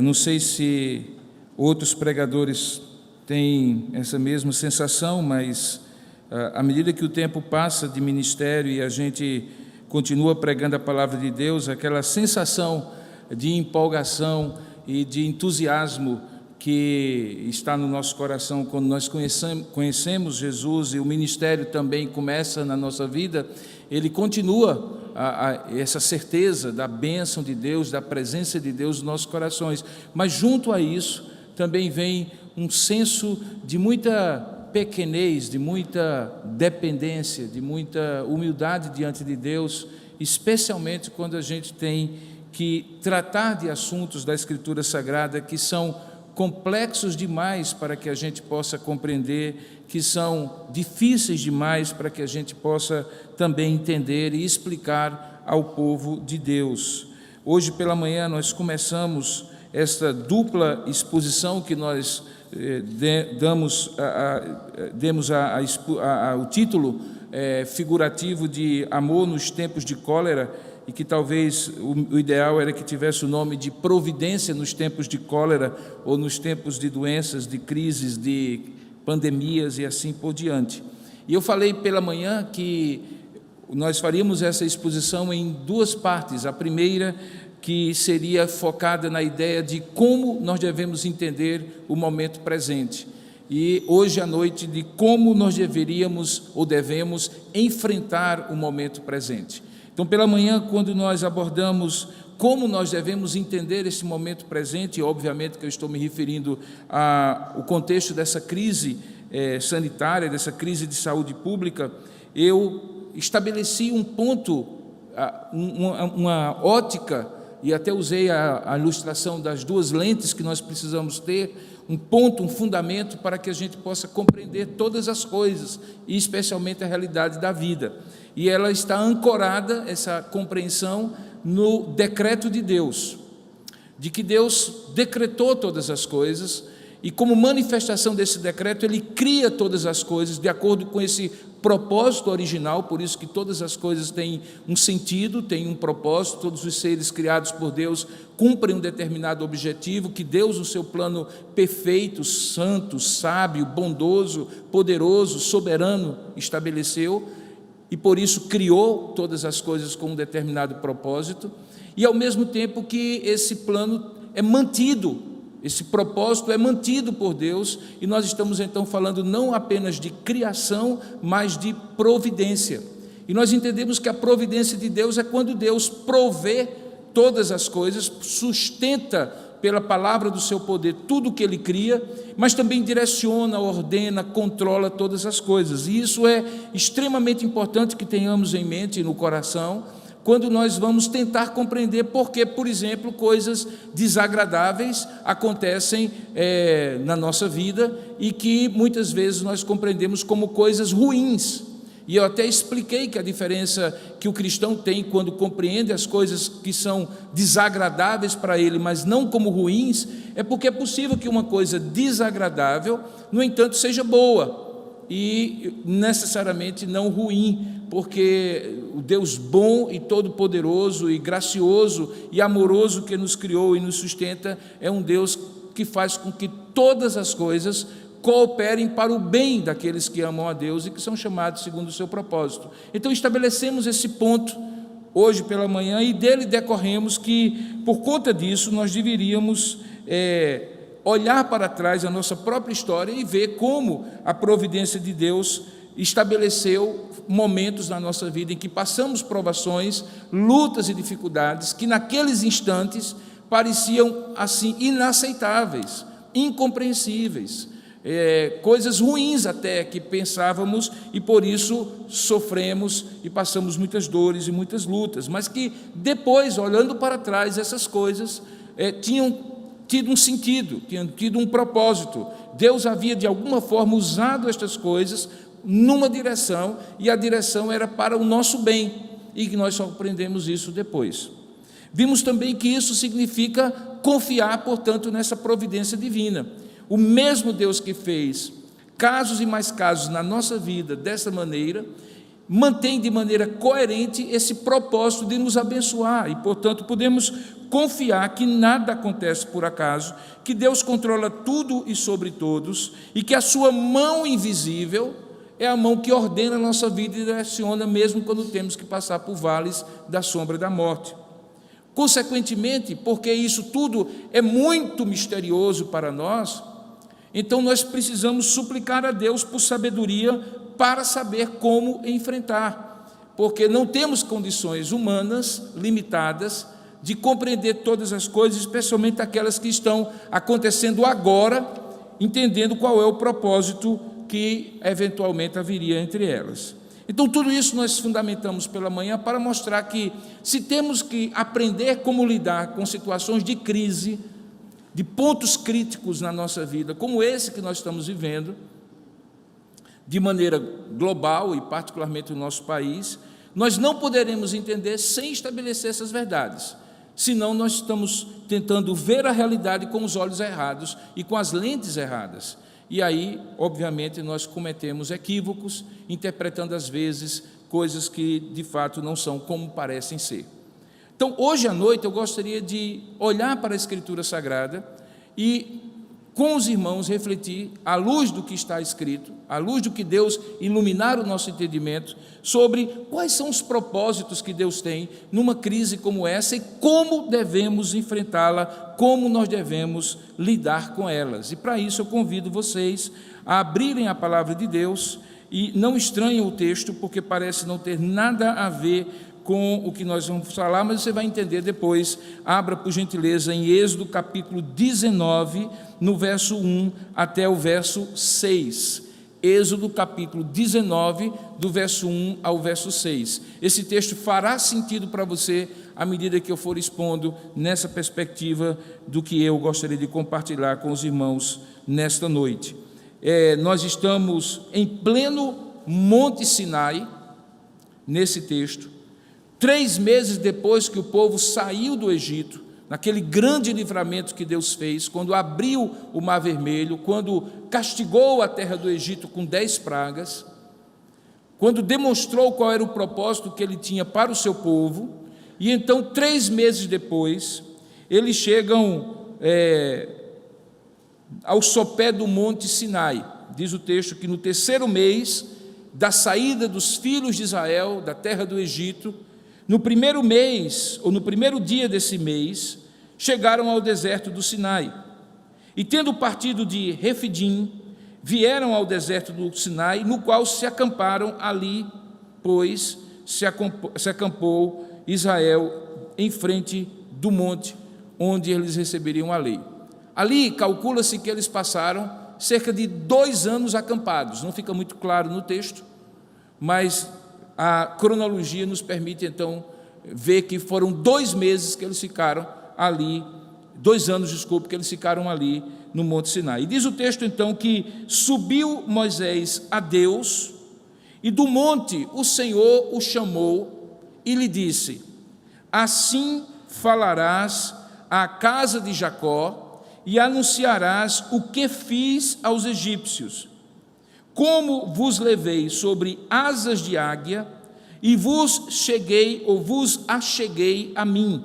Não sei se outros pregadores têm essa mesma sensação, mas à medida que o tempo passa de ministério e a gente continua pregando a palavra de Deus, aquela sensação de empolgação e de entusiasmo que está no nosso coração quando nós conhecemos Jesus e o ministério também começa na nossa vida, ele continua essa certeza da bênção de Deus, da presença de Deus nos nossos corações, mas junto a isso também vem um senso de muita pequenez, de muita dependência, de muita humildade diante de Deus, especialmente quando a gente tem que tratar de assuntos da Escritura Sagrada que são complexos demais para que a gente possa compreender, que são difíceis demais para que a gente possa também entender e explicar ao povo de Deus. Hoje pela manhã nós começamos esta dupla exposição que nós demos o título figurativo de Amor nos Tempos de Cólera, e que talvez o ideal era que tivesse o nome de Providência nos tempos de cólera, ou nos tempos de doenças, de crises, de pandemias e assim por diante. E eu falei pela manhã que nós faríamos essa exposição em duas partes. A primeira, que seria focada na ideia de como nós devemos entender o momento presente. E hoje à noite, de como nós deveríamos ou devemos enfrentar o momento presente. Então, pela manhã, quando nós abordamos como nós devemos entender esse momento presente, e obviamente que eu estou me referindo ao contexto dessa crise sanitária, dessa crise de saúde pública, eu estabeleci um ponto, uma ótica, e até usei a ilustração das duas lentes que nós precisamos ter, um ponto, um fundamento para que a gente possa compreender todas as coisas, e especialmente a realidade da vida. E ela está ancorada, essa compreensão, no decreto de Deus, de que Deus decretou todas as coisas, e como manifestação desse decreto, Ele cria todas as coisas de acordo com esse propósito original, por isso que todas as coisas têm um sentido, têm um propósito, todos os seres criados por Deus cumprem um determinado objetivo, que Deus, no seu plano perfeito, santo, sábio, bondoso, poderoso, soberano, estabeleceu, e por isso criou todas as coisas com um determinado propósito, e ao mesmo tempo que esse plano é mantido, esse propósito é mantido por Deus, e nós estamos então falando não apenas de criação, mas de providência. E nós entendemos que a providência de Deus é quando Deus provê todas as coisas, sustenta pela palavra do seu poder tudo o que Ele cria, mas também direciona, ordena, controla todas as coisas. E isso é extremamente importante que tenhamos em mente e no coração, quando nós vamos tentar compreender por que, por exemplo, coisas desagradáveis acontecem na nossa vida e que muitas vezes nós compreendemos como coisas ruins. E eu até expliquei que a diferença que o cristão tem quando compreende as coisas que são desagradáveis para ele, mas não como ruins, é porque é possível que uma coisa desagradável, no entanto, seja boa e necessariamente não ruim, porque o Deus bom e todo-poderoso e gracioso e amoroso que nos criou e nos sustenta é um Deus que faz com que todas as coisas cooperem para o bem daqueles que amam a Deus e que são chamados segundo o seu propósito. Então estabelecemos esse ponto hoje pela manhã e dele decorremos que, por conta disso, nós deveríamos olhar para trás a nossa própria história e ver como a providência de Deus estabeleceu momentos na nossa vida em que passamos provações, lutas e dificuldades que naqueles instantes pareciam assim inaceitáveis, incompreensíveis, coisas ruins até que pensávamos e por isso sofremos e passamos muitas dores e muitas lutas, mas que depois, olhando para trás, essas coisas tinham tido um sentido, tinham tido um propósito. Deus havia de alguma forma usado estas coisas numa direção, e a direção era para o nosso bem, e que nós só aprendemos isso depois. Vimos também que isso significa confiar, portanto, nessa providência divina. O mesmo Deus que fez casos e mais casos na nossa vida dessa maneira, mantém de maneira coerente esse propósito de nos abençoar, e, portanto, podemos confiar que nada acontece por acaso, que Deus controla tudo e sobre todos, e que a sua mão invisível é a mão que ordena a nossa vida e direciona, mesmo quando temos que passar por vales da sombra da morte. Consequentemente, porque isso tudo é muito misterioso para nós, então nós precisamos suplicar a Deus por sabedoria para saber como enfrentar, porque não temos condições humanas limitadas de compreender todas as coisas, especialmente aquelas que estão acontecendo agora, entendendo qual é o propósito que eventualmente haveria entre elas. Então, tudo isso nós fundamentamos pela manhã para mostrar que, se temos que aprender como lidar com situações de crise, de pontos críticos na nossa vida, como esse que nós estamos vivendo, de maneira global e particularmente no nosso país, nós não poderemos entender sem estabelecer essas verdades, senão nós estamos tentando ver a realidade com os olhos errados e com as lentes erradas. E aí, obviamente, nós cometemos equívocos, interpretando às vezes coisas que de fato não são como parecem ser. Então, hoje à noite eu gostaria de olhar para a Escritura Sagrada e, com os irmãos, refletir, à luz do que está escrito, à luz do que Deus iluminar o nosso entendimento, sobre quais são os propósitos que Deus tem numa crise como essa e como devemos enfrentá-la, como nós devemos lidar com elas. E para isso eu convido vocês a abrirem a palavra de Deus e não estranhem o texto, porque parece não ter nada a ver com o que nós vamos falar, mas você vai entender depois. Abra, por gentileza, em Êxodo capítulo 19, no verso 1 até o verso 6. Êxodo capítulo 19, do verso 1 ao verso 6. Esse texto fará sentido para você à medida que eu for expondo nessa perspectiva do que eu gostaria de compartilhar com os irmãos nesta noite. Nós estamos em pleno Monte Sinai, nesse texto, 3 meses depois que o povo saiu do Egito, naquele grande livramento que Deus fez, quando abriu o Mar Vermelho, quando castigou a terra do Egito com 10 pragas, quando demonstrou qual era o propósito que ele tinha para o seu povo, e então 3 meses depois, eles chegam ao sopé do Monte Sinai. Diz o texto que no 3º mês da saída dos filhos de Israel da terra do Egito, no 1º mês, ou no 1º dia desse mês, chegaram ao deserto do Sinai. E tendo partido de Refidim, vieram ao deserto do Sinai, no qual se acamparam ali, pois se acampou Israel em frente do monte, onde eles receberiam a lei. Ali, calcula-se que eles passaram cerca de 2 anos acampados. Não fica muito claro no texto, mas a cronologia nos permite, então, ver que foram 2 meses que eles ficaram ali, 2 anos, desculpe, que eles ficaram ali no Monte Sinai. E diz o texto, então, que subiu Moisés a Deus, e do monte o Senhor o chamou e lhe disse: assim falarás à casa de Jacó e anunciarás o que fiz aos egípcios, como vos levei sobre asas de águia e vos acheguei a mim.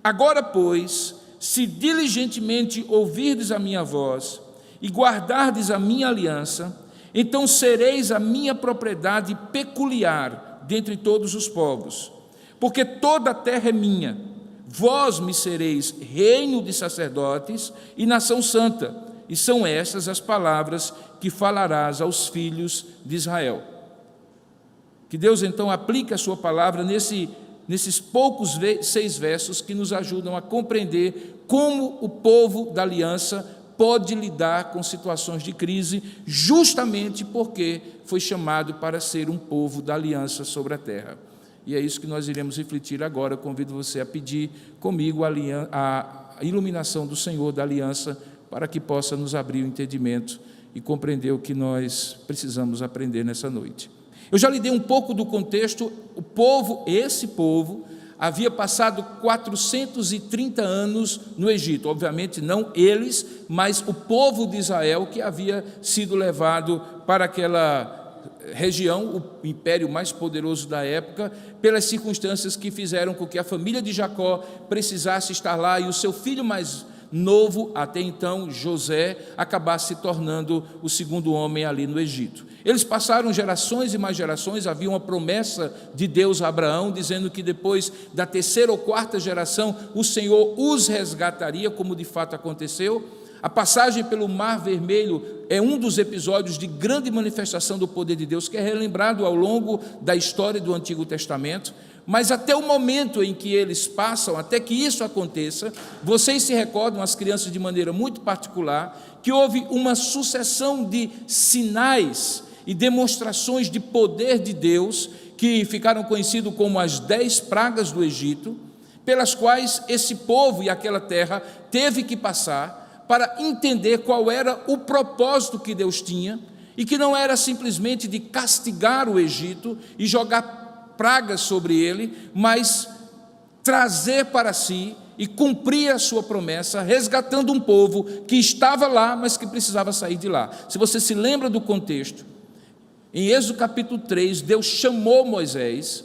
Agora, pois, se diligentemente ouvirdes a minha voz e guardardes a minha aliança, então sereis a minha propriedade peculiar dentre todos os povos, porque toda a terra é minha. Vós me sereis reino de sacerdotes e nação santa, e são estas as palavras que falarás aos filhos de Israel. Que Deus então aplique a sua palavra nesses poucos 6 versos que nos ajudam a compreender como o povo da aliança pode lidar com situações de crise, justamente porque foi chamado para ser um povo da aliança sobre a terra. E é isso que nós iremos refletir agora. Eu convido você a pedir comigo a iluminação do Senhor da aliança, para que possa nos abrir o entendimento e compreender o que nós precisamos aprender nessa noite. Eu já lhe dei um pouco do contexto. Esse povo havia passado 430 anos no Egito, obviamente não eles, mas o povo de Israel, que havia sido levado para aquela região, o império mais poderoso da época, pelas circunstâncias que fizeram com que a família de Jacó precisasse estar lá e o seu filho mais novo, até então José, acabasse se tornando o segundo homem ali no Egito. Eles passaram gerações e mais gerações, havia uma promessa de Deus a Abraão, dizendo que depois da terceira ou quarta geração, o Senhor os resgataria, como de fato aconteceu. A passagem pelo Mar Vermelho é um dos episódios de grande manifestação do poder de Deus, que é relembrado ao longo da história do Antigo Testamento, mas até o momento em que eles passam, até que isso aconteça, vocês se recordam, as crianças de maneira muito particular, que houve uma sucessão de sinais e demonstrações de poder de Deus, que ficaram conhecidos como as 10 pragas do Egito, pelas quais esse povo e aquela terra teve que passar, para entender qual era o propósito que Deus tinha, e que não era simplesmente de castigar o Egito e jogar pragas sobre ele, mas trazer para si e cumprir a sua promessa, resgatando um povo que estava lá, mas que precisava sair de lá. Se você se lembra do contexto, em Êxodo capítulo 3, Deus chamou Moisés,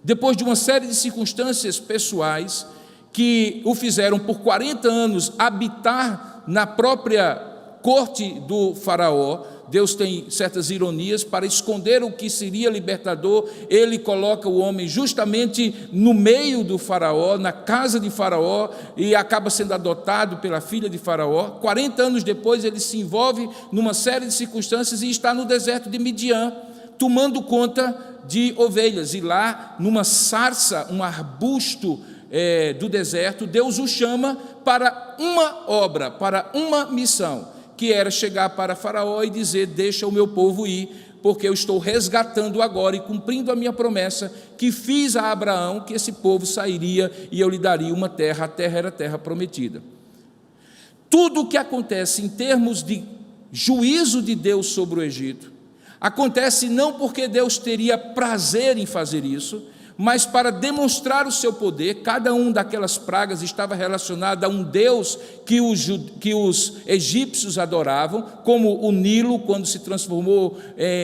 depois de uma série de circunstâncias pessoais, que o fizeram por 40 anos habitar na própria corte do faraó. Deus tem certas ironias, para esconder o que seria libertador, ele coloca o homem justamente no meio do faraó, na casa de faraó, e acaba sendo adotado pela filha de faraó. 40 anos depois ele se envolve numa série de circunstâncias e está no deserto de Midian, tomando conta de ovelhas, e lá numa sarça, um arbusto do deserto, Deus o chama para uma obra, para uma missão, que era chegar para Faraó e dizer: deixa o meu povo ir, porque eu estou resgatando agora e cumprindo a minha promessa que fiz a Abraão, que esse povo sairia e eu lhe daria uma terra. A terra era a terra prometida. Tudo o que acontece em termos de juízo de Deus sobre o Egito, acontece não porque Deus teria prazer em fazer isso, mas para demonstrar o seu poder. Cada uma daquelas pragas estava relacionada a um Deus que os egípcios adoravam, como o Nilo, quando se transformou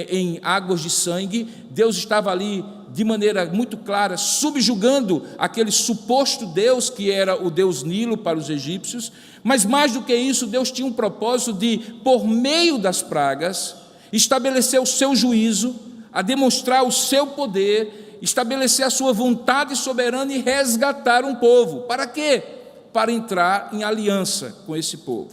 em águas de sangue. Deus estava ali de maneira muito clara subjugando aquele suposto Deus que era o Deus Nilo para os egípcios. Mas mais do que isso, Deus tinha um propósito de, por meio das pragas, estabelecer o seu juízo, a demonstrar o seu poder, estabelecer a sua vontade soberana e resgatar um povo. Para quê? Para entrar em aliança com esse povo.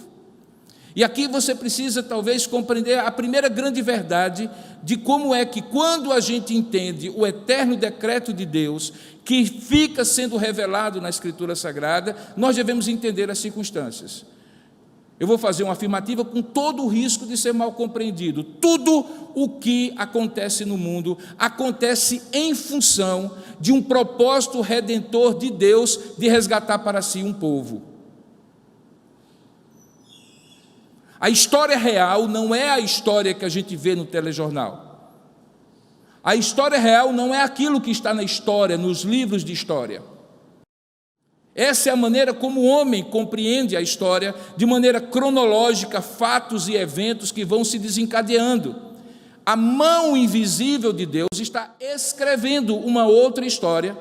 E aqui você precisa talvez compreender a primeira grande verdade de como é que, quando a gente entende o eterno decreto de Deus, que fica sendo revelado na Escritura Sagrada, nós devemos entender as circunstâncias. Eu vou fazer uma afirmativa com todo o risco de ser mal compreendido. Tudo o que acontece no mundo acontece em função de um propósito redentor de Deus de resgatar para si um povo. A história real não é a história que a gente vê no telejornal. A história real não é aquilo que está na história, nos livros de história. Essa é a maneira como o homem compreende a história, de maneira cronológica, fatos e eventos que vão se desencadeando. A mão invisível de Deus está escrevendo uma outra história,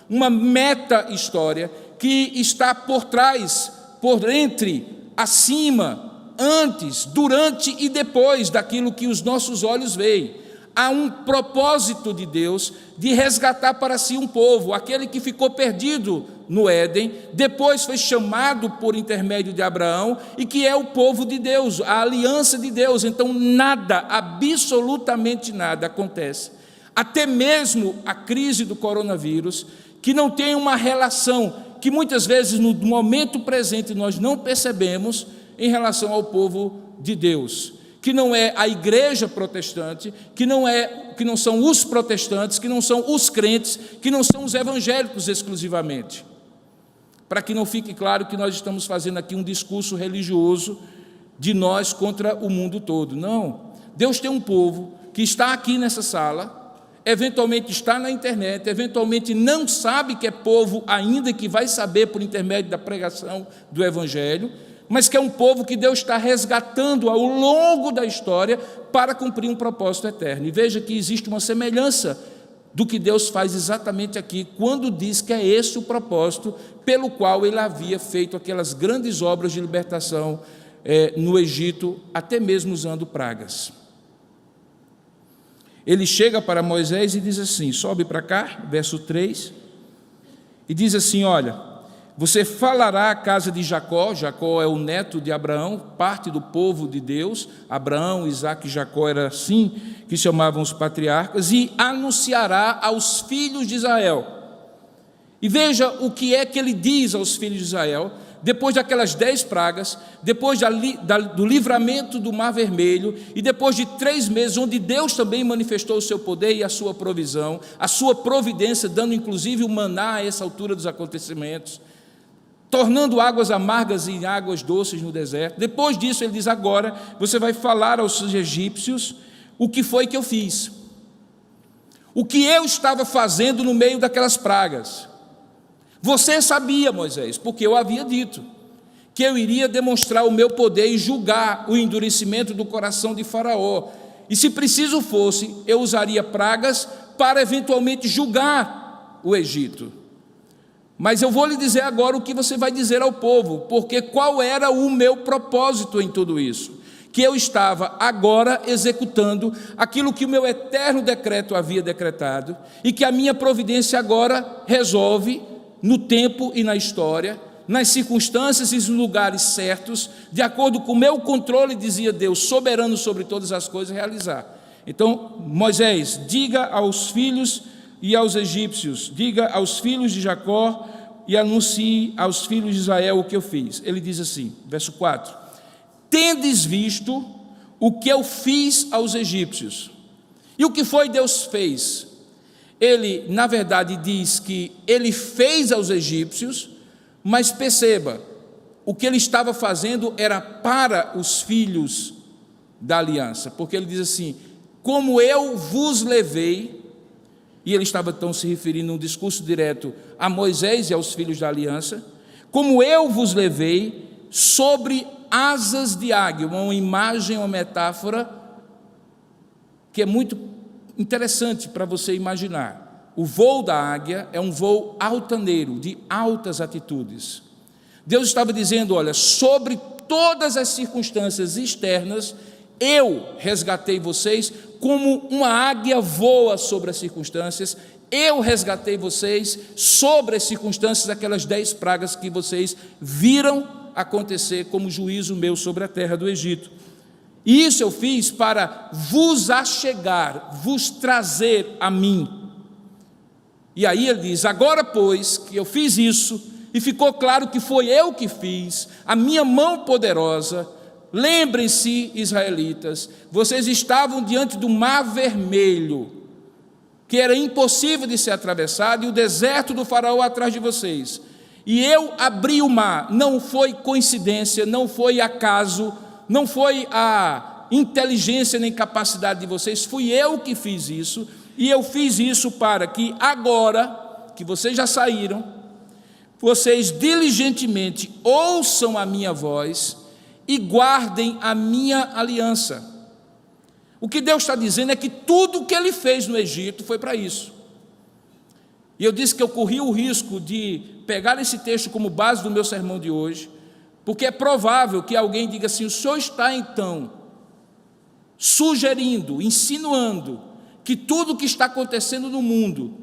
uma meta-história, que está por trás, por entre, acima, antes, durante e depois daquilo que os nossos olhos veem. Há um propósito de Deus de resgatar para si um povo, aquele que ficou perdido no Éden, depois foi chamado por intermédio de Abraão, e que é o povo de Deus, a aliança de Deus. Então nada, absolutamente nada acontece, até mesmo a crise do coronavírus, que não tem uma relação, que muitas vezes no momento presente nós não percebemos, em relação ao povo de Deus, que não é a igreja protestante, que não são os protestantes, que não são os crentes, que não são os evangélicos exclusivamente. Para que não fique claro que nós estamos fazendo aqui um discurso religioso de nós contra o mundo todo. Não. Deus tem um povo que está aqui nessa sala, eventualmente está na internet, eventualmente não sabe que é povo ainda, que vai saber por intermédio da pregação do Evangelho, mas que é um povo que Deus está resgatando ao longo da história para cumprir um propósito eterno. E veja que existe uma semelhança do que Deus faz exatamente aqui, quando diz que é esse o propósito pelo qual ele havia feito aquelas grandes obras de libertação no Egito, até mesmo usando pragas. Ele chega para Moisés e diz assim, sobe para cá, verso 3, e diz assim, olha, você falará à casa de Jacó, Jacó é o neto de Abraão, parte do povo de Deus, Abraão, Isaque e Jacó era assim que chamavam os patriarcas, e anunciará aos filhos de Israel. E veja o que é que ele diz aos filhos de Israel, depois daquelas 10 pragas, depois do livramento do Mar Vermelho, e depois de 3 meses, onde Deus também manifestou o seu poder e a sua provisão, a sua providência, dando inclusive o maná a essa altura dos acontecimentos, tornando águas amargas em águas doces no deserto. Depois disso ele diz, agora você vai falar aos egípcios o que foi que eu fiz, o que eu estava fazendo no meio daquelas pragas. Você sabia, Moisés, porque eu havia dito que eu iria demonstrar o meu poder e julgar o endurecimento do coração de Faraó, e se preciso fosse, eu usaria pragas para eventualmente julgar o Egito. Mas eu vou lhe dizer agora o que você vai dizer ao povo, porque qual era o meu propósito em tudo isso? Que eu estava agora executando aquilo que o meu eterno decreto havia decretado, e que a minha providência agora resolve no tempo e na história, nas circunstâncias e nos lugares certos, de acordo com o meu controle, dizia Deus, soberano sobre todas as coisas, realizar. Então, Moisés, diga aos filhos e aos egípcios, diga aos filhos de Jacó e anuncie aos filhos de Israel o que eu fiz. Ele diz assim, verso 4, tendes visto o que eu fiz aos egípcios. E o que foi Deus fez? Ele, na verdade, diz que ele fez aos egípcios, mas perceba, o que ele estava fazendo era para os filhos da aliança, porque ele diz assim, como eu vos levei, e ele estava então se referindo num discurso direto a Moisés e aos filhos da aliança, como eu vos levei sobre asas de águia, uma imagem, uma metáfora que é muito interessante para você imaginar. O voo da águia é um voo altaneiro, de altas atitudes. Deus estava dizendo, olha, sobre todas as circunstâncias externas, eu resgatei vocês como uma águia voa sobre as circunstâncias, eu resgatei vocês sobre as circunstâncias daquelas 10 pragas que vocês viram acontecer como juízo meu sobre a terra do Egito. E isso eu fiz para vos achegar, vos trazer a mim. E aí ele diz, agora pois que eu fiz isso, e ficou claro que foi eu que fiz, a minha mão poderosa, lembrem-se, israelitas, vocês estavam diante do Mar Vermelho, que era impossível de ser atravessado, e o deserto do faraó atrás de vocês. E eu abri o mar, não foi coincidência, não foi acaso, não foi a inteligência nem capacidade de vocês, fui eu que fiz isso, e eu fiz isso para que agora, que vocês já saíram, vocês diligentemente ouçam a minha voz e guardem a minha aliança. O que Deus está dizendo é que tudo o que Ele fez no Egito foi para isso. E eu disse que eu corri o risco de pegar esse texto como base do meu sermão de hoje, porque é provável que alguém diga assim, o senhor está então sugerindo, insinuando que tudo o que está acontecendo no mundo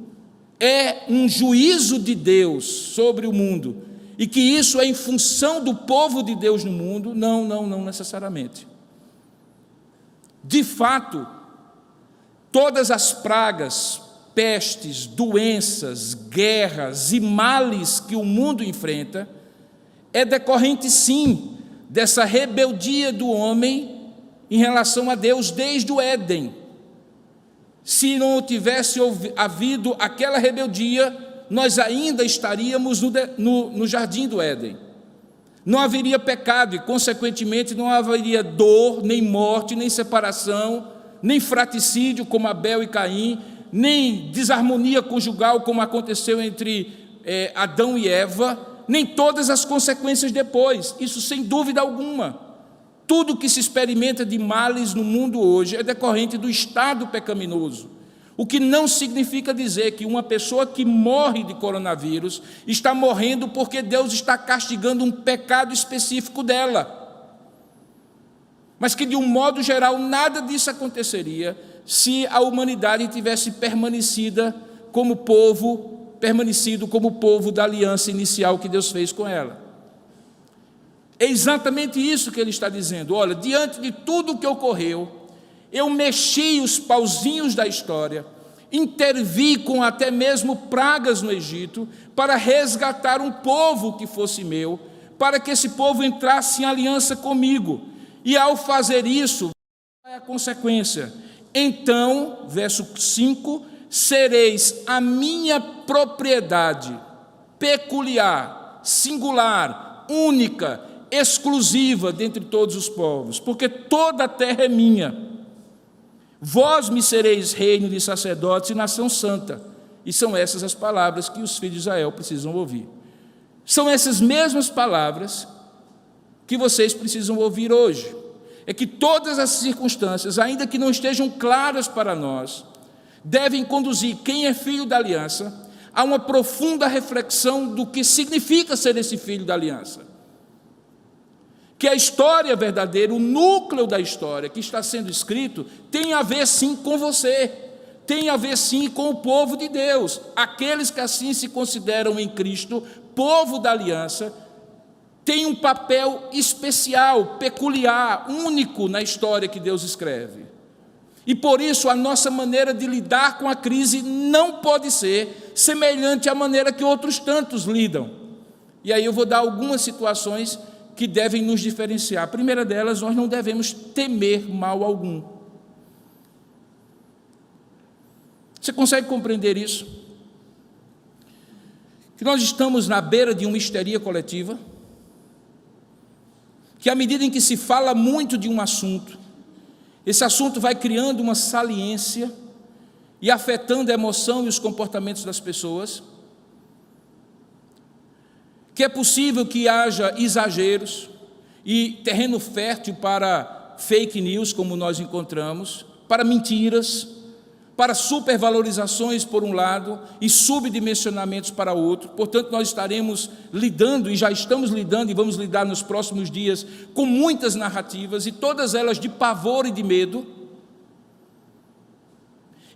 é um juízo de Deus sobre o mundo, e que isso é em função do povo de Deus no mundo. Não necessariamente. De fato, todas as pragas, pestes, doenças, guerras e males que o mundo enfrenta é decorrente sim dessa rebeldia do homem em relação a Deus desde o Éden. Se não tivesse havido aquela rebeldia, nós ainda estaríamos no jardim do Éden. Não haveria pecado e, consequentemente, não haveria dor, nem morte, nem separação, nem fratricídio como Abel e Caim, nem desarmonia conjugal como aconteceu entre Adão e Eva, nem todas as consequências depois, isso sem dúvida alguma. Tudo que se experimenta de males no mundo hoje é decorrente do estado pecaminoso, o que não significa dizer que uma pessoa que morre de coronavírus está morrendo porque Deus está castigando um pecado específico dela. Mas que, de um modo geral, nada disso aconteceria se a humanidade tivesse permanecido como povo da aliança inicial que Deus fez com ela. É exatamente isso que ele está dizendo. Olha, diante de tudo o que ocorreu, eu mexi os pauzinhos da história, intervi com até mesmo pragas no Egito, para resgatar um povo que fosse meu, para que esse povo entrasse em aliança comigo. E ao fazer isso, é a consequência. Então, verso 5, sereis a minha propriedade, peculiar, singular, única, exclusiva dentre todos os povos, porque toda a terra é minha. Vós me sereis reino de sacerdotes e nação santa. E são essas as palavras que os filhos de Israel precisam ouvir. São essas mesmas palavras que vocês precisam ouvir hoje. É que todas as circunstâncias, ainda que não estejam claras para nós, devem conduzir quem é filho da aliança a uma profunda reflexão do que significa ser esse filho da aliança. Que a história verdadeira, o núcleo da história que está sendo escrito, tem a ver sim com você, tem a ver sim com o povo de Deus. Aqueles que assim se consideram em Cristo, povo da aliança, tem um papel especial, peculiar, único na história que Deus escreve. E por isso a nossa maneira de lidar com a crise não pode ser semelhante à maneira que outros tantos lidam. E aí eu vou dar algumas situações que devem nos diferenciar. A primeira delas, nós não devemos temer mal algum. Você consegue compreender isso? Que nós estamos na beira de uma histeria coletiva, que à medida em que se fala muito de um assunto, esse assunto vai criando uma saliência e afetando a emoção e os comportamentos das pessoas, que é possível que haja exageros e terreno fértil para fake news, como nós encontramos, para mentiras, para supervalorizações por um lado e subdimensionamentos para outro. Portanto, nós estaremos lidando, e já estamos lidando, e vamos lidar nos próximos dias, com muitas narrativas, e todas elas de pavor e de medo,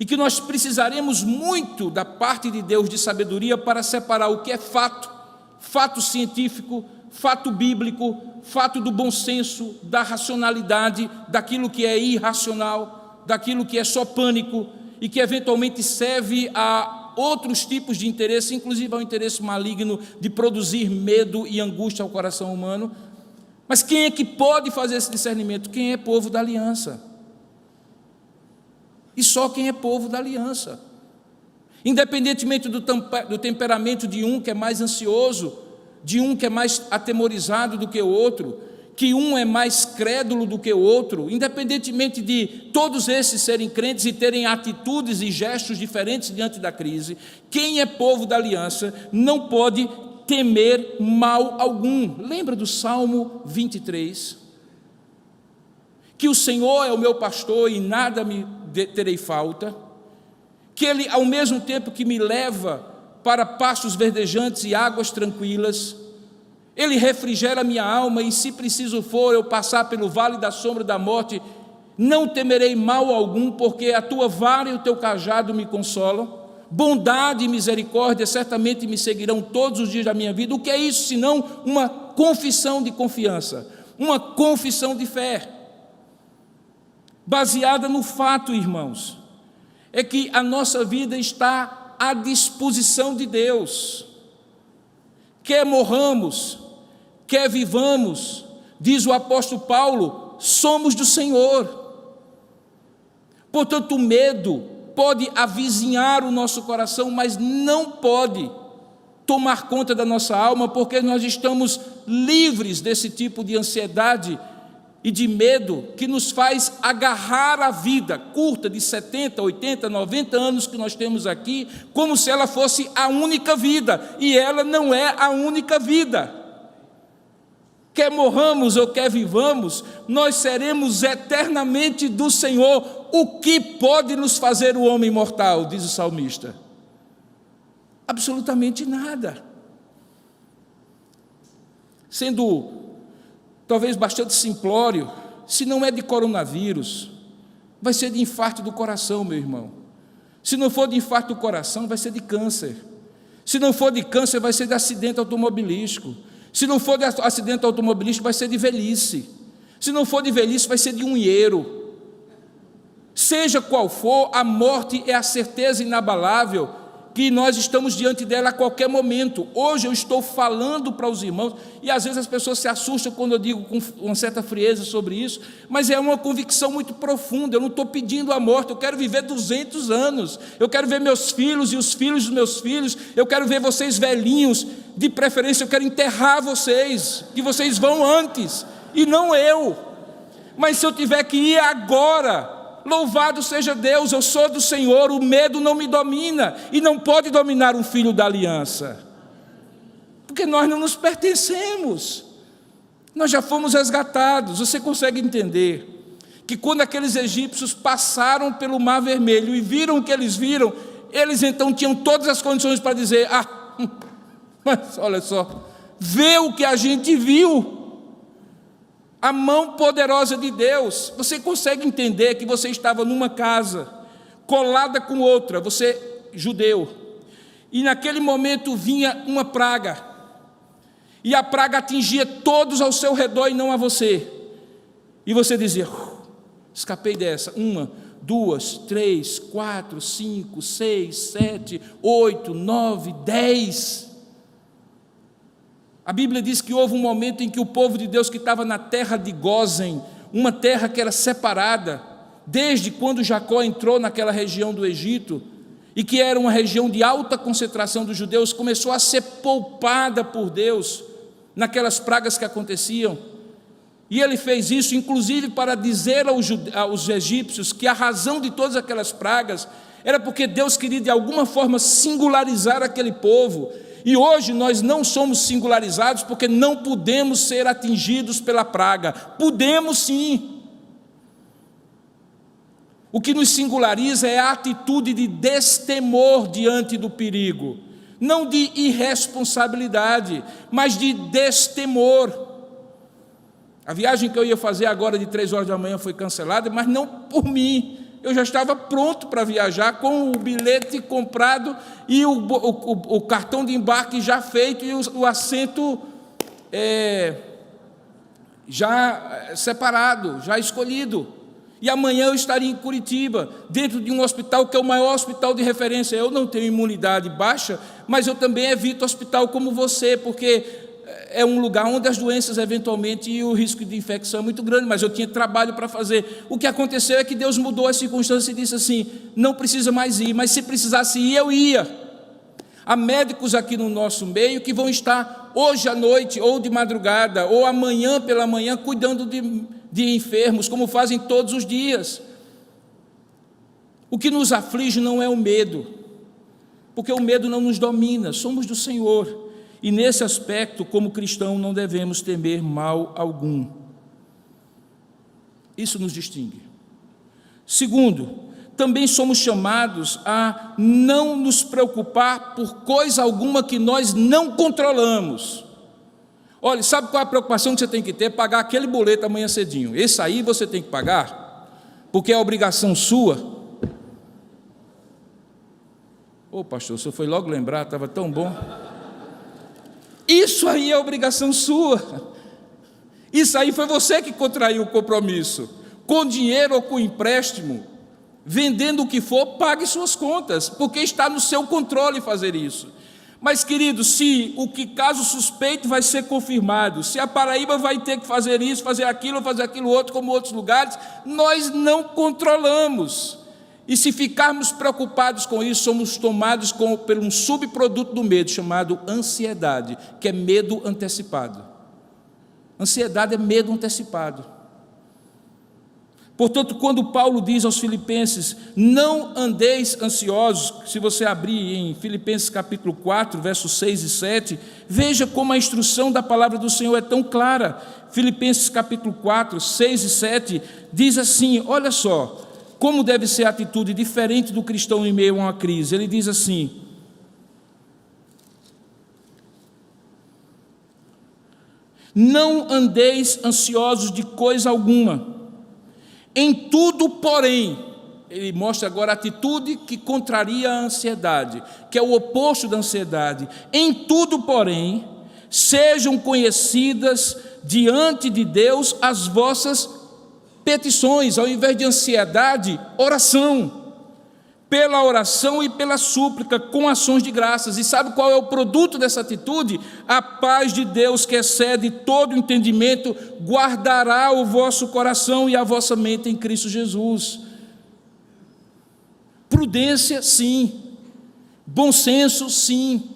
e que nós precisaremos muito da parte de Deus de sabedoria para separar o que é fato, fato científico, fato bíblico, fato do bom senso, da racionalidade, daquilo que é irracional, daquilo que é só pânico, e que eventualmente serve a outros tipos de interesse, inclusive ao interesse maligno de produzir medo e angústia ao coração humano. Mas quem é que pode fazer esse discernimento? Quem é povo da aliança. E só quem é povo da aliança. Independentemente do temperamento de um que é mais ansioso, de um que é mais atemorizado do que o outro, que um é mais crédulo do que o outro, independentemente de todos esses serem crentes e terem atitudes e gestos diferentes diante da crise, quem é povo da aliança não pode temer mal algum. Lembra do Salmo 23? Que o Senhor é o meu pastor e nada me terei falta, que Ele, ao mesmo tempo que me leva para pastos verdejantes e águas tranquilas, Ele refrigera a minha alma, e se preciso for eu passar pelo vale da sombra da morte, não temerei mal algum, porque a tua vara e o teu cajado me consolam. Bondade e misericórdia certamente me seguirão todos os dias da minha vida. O que é isso senão uma confissão de confiança, uma confissão de fé, baseada no fato, irmãos, é que a nossa vida está à disposição de Deus. Quer morramos, quer vivamos, diz o apóstolo Paulo, somos do Senhor. Portanto, o medo pode avizinhar o nosso coração, mas não pode tomar conta da nossa alma, porque nós estamos livres desse tipo de ansiedade e de medo que nos faz agarrar a vida curta de 70, 80, 90 anos que nós temos aqui, como se ela fosse a única vida, e ela não é a única vida. Quer morramos ou quer vivamos, nós seremos eternamente do Senhor. O que pode nos fazer o homem mortal, diz o salmista? Absolutamente nada. Sendo talvez bastante simplório, se não é de coronavírus, vai ser de infarto do coração, meu irmão. Se não for de infarto do coração, vai ser de câncer. Se não for de câncer, vai ser de acidente automobilístico. Se não for de acidente automobilístico, vai ser de velhice. Se não for de velhice, vai ser de unheiro. Seja qual for, a morte é a certeza inabalável que nós estamos diante dela a qualquer momento. Hoje eu estou falando para os irmãos, e às vezes as pessoas se assustam quando eu digo com uma certa frieza sobre isso, mas é uma convicção muito profunda. Eu não estou pedindo a morte, eu quero viver 200 anos, eu quero ver meus filhos e os filhos dos meus filhos, eu quero ver vocês velhinhos, de preferência eu quero enterrar vocês, que vocês vão antes, e não eu. Mas se eu tiver que ir agora, louvado seja Deus, eu sou do Senhor, o medo não me domina, e não pode dominar um filho da aliança, porque nós não nos pertencemos, nós já fomos resgatados. Você consegue entender que quando aqueles egípcios passaram pelo Mar Vermelho e viram o que eles viram, eles então tinham todas as condições para dizer: mas olha só, vê o que a gente viu, a mão poderosa de Deus. Você consegue entender que você estava numa casa, colada com outra, você judeu, e naquele momento vinha uma praga, e a praga atingia todos ao seu redor e não a você, e você dizia: escapei dessa. 1, 2, 3, 4, 5, 6, 7, 8, 9, 10. A Bíblia diz que houve um momento em que o povo de Deus que estava na terra de Gósen, uma terra que era separada, desde quando Jacó entrou naquela região do Egito, e que era uma região de alta concentração dos judeus, começou a ser poupada por Deus, naquelas pragas que aconteciam, e ele fez isso inclusive para dizer aos egípcios que a razão de todas aquelas pragas era porque Deus queria de alguma forma singularizar aquele povo. E hoje nós não somos singularizados porque não podemos ser atingidos pela praga. Podemos sim. O que nos singulariza é a atitude de destemor diante do perigo, não de irresponsabilidade, mas de destemor. A viagem que eu ia fazer agora de 3 horas da manhã foi cancelada, mas não por mim. Eu já estava pronto para viajar, com o bilhete comprado e o cartão de embarque já feito e o assento já separado, já escolhido. E amanhã eu estaria em Curitiba, dentro de um hospital que é o maior hospital de referência. Eu não tenho imunidade baixa, mas eu também evito hospital como você, porque é um lugar onde as doenças eventualmente e o risco de infecção é muito grande, mas eu tinha trabalho para fazer. O que aconteceu é que Deus mudou as circunstâncias e disse assim: não precisa mais ir, mas se precisasse ir, eu ia. Há médicos aqui no nosso meio que vão estar hoje à noite, ou de madrugada, ou amanhã pela manhã, cuidando de enfermos, como fazem todos os dias. O que nos aflige não é o medo, porque o medo não nos domina, somos do Senhor. E nesse aspecto, como cristão, não devemos temer mal algum. Isso nos distingue. Segundo, também somos chamados a não nos preocupar por coisa alguma que nós não controlamos. Olha, sabe qual é a preocupação que você tem que ter? Pagar aquele boleto amanhã cedinho. Esse aí você tem que pagar, porque é obrigação sua. Ô pastor, o senhor foi logo lembrar, estava tão bom. Isso aí é obrigação sua. Isso aí foi você que contraiu o compromisso. Com dinheiro ou com empréstimo, vendendo o que for, pague suas contas, porque está no seu controle fazer isso. Mas, querido, se o que caso suspeito vai ser confirmado, se a Paraíba vai ter que fazer isso, fazer aquilo outro, como outros lugares, nós não controlamos. E se ficarmos preocupados com isso, somos tomados por um subproduto do medo, chamado ansiedade, que é medo antecipado. Ansiedade é medo antecipado. Portanto, quando Paulo diz aos filipenses, não andeis ansiosos, se você abrir em Filipenses capítulo 4, versos 6 e 7, veja como a instrução da palavra do Senhor é tão clara. Filipenses capítulo 4, 6 e 7, diz assim, olha só, como deve ser a atitude diferente do cristão em meio a uma crise. Ele diz assim, não andeis ansiosos de coisa alguma, em tudo, porém, ele mostra agora a atitude que contraria a ansiedade, que é o oposto da ansiedade. Em tudo, porém, sejam conhecidas diante de Deus as vossas petições, ao invés de ansiedade, oração. Pela oração e pela súplica, com ações de graças. E sabe qual é o produto dessa atitude? A paz de Deus, que excede todo entendimento, guardará o vosso coração e a vossa mente em Cristo Jesus. Prudência, sim. Bom senso, sim.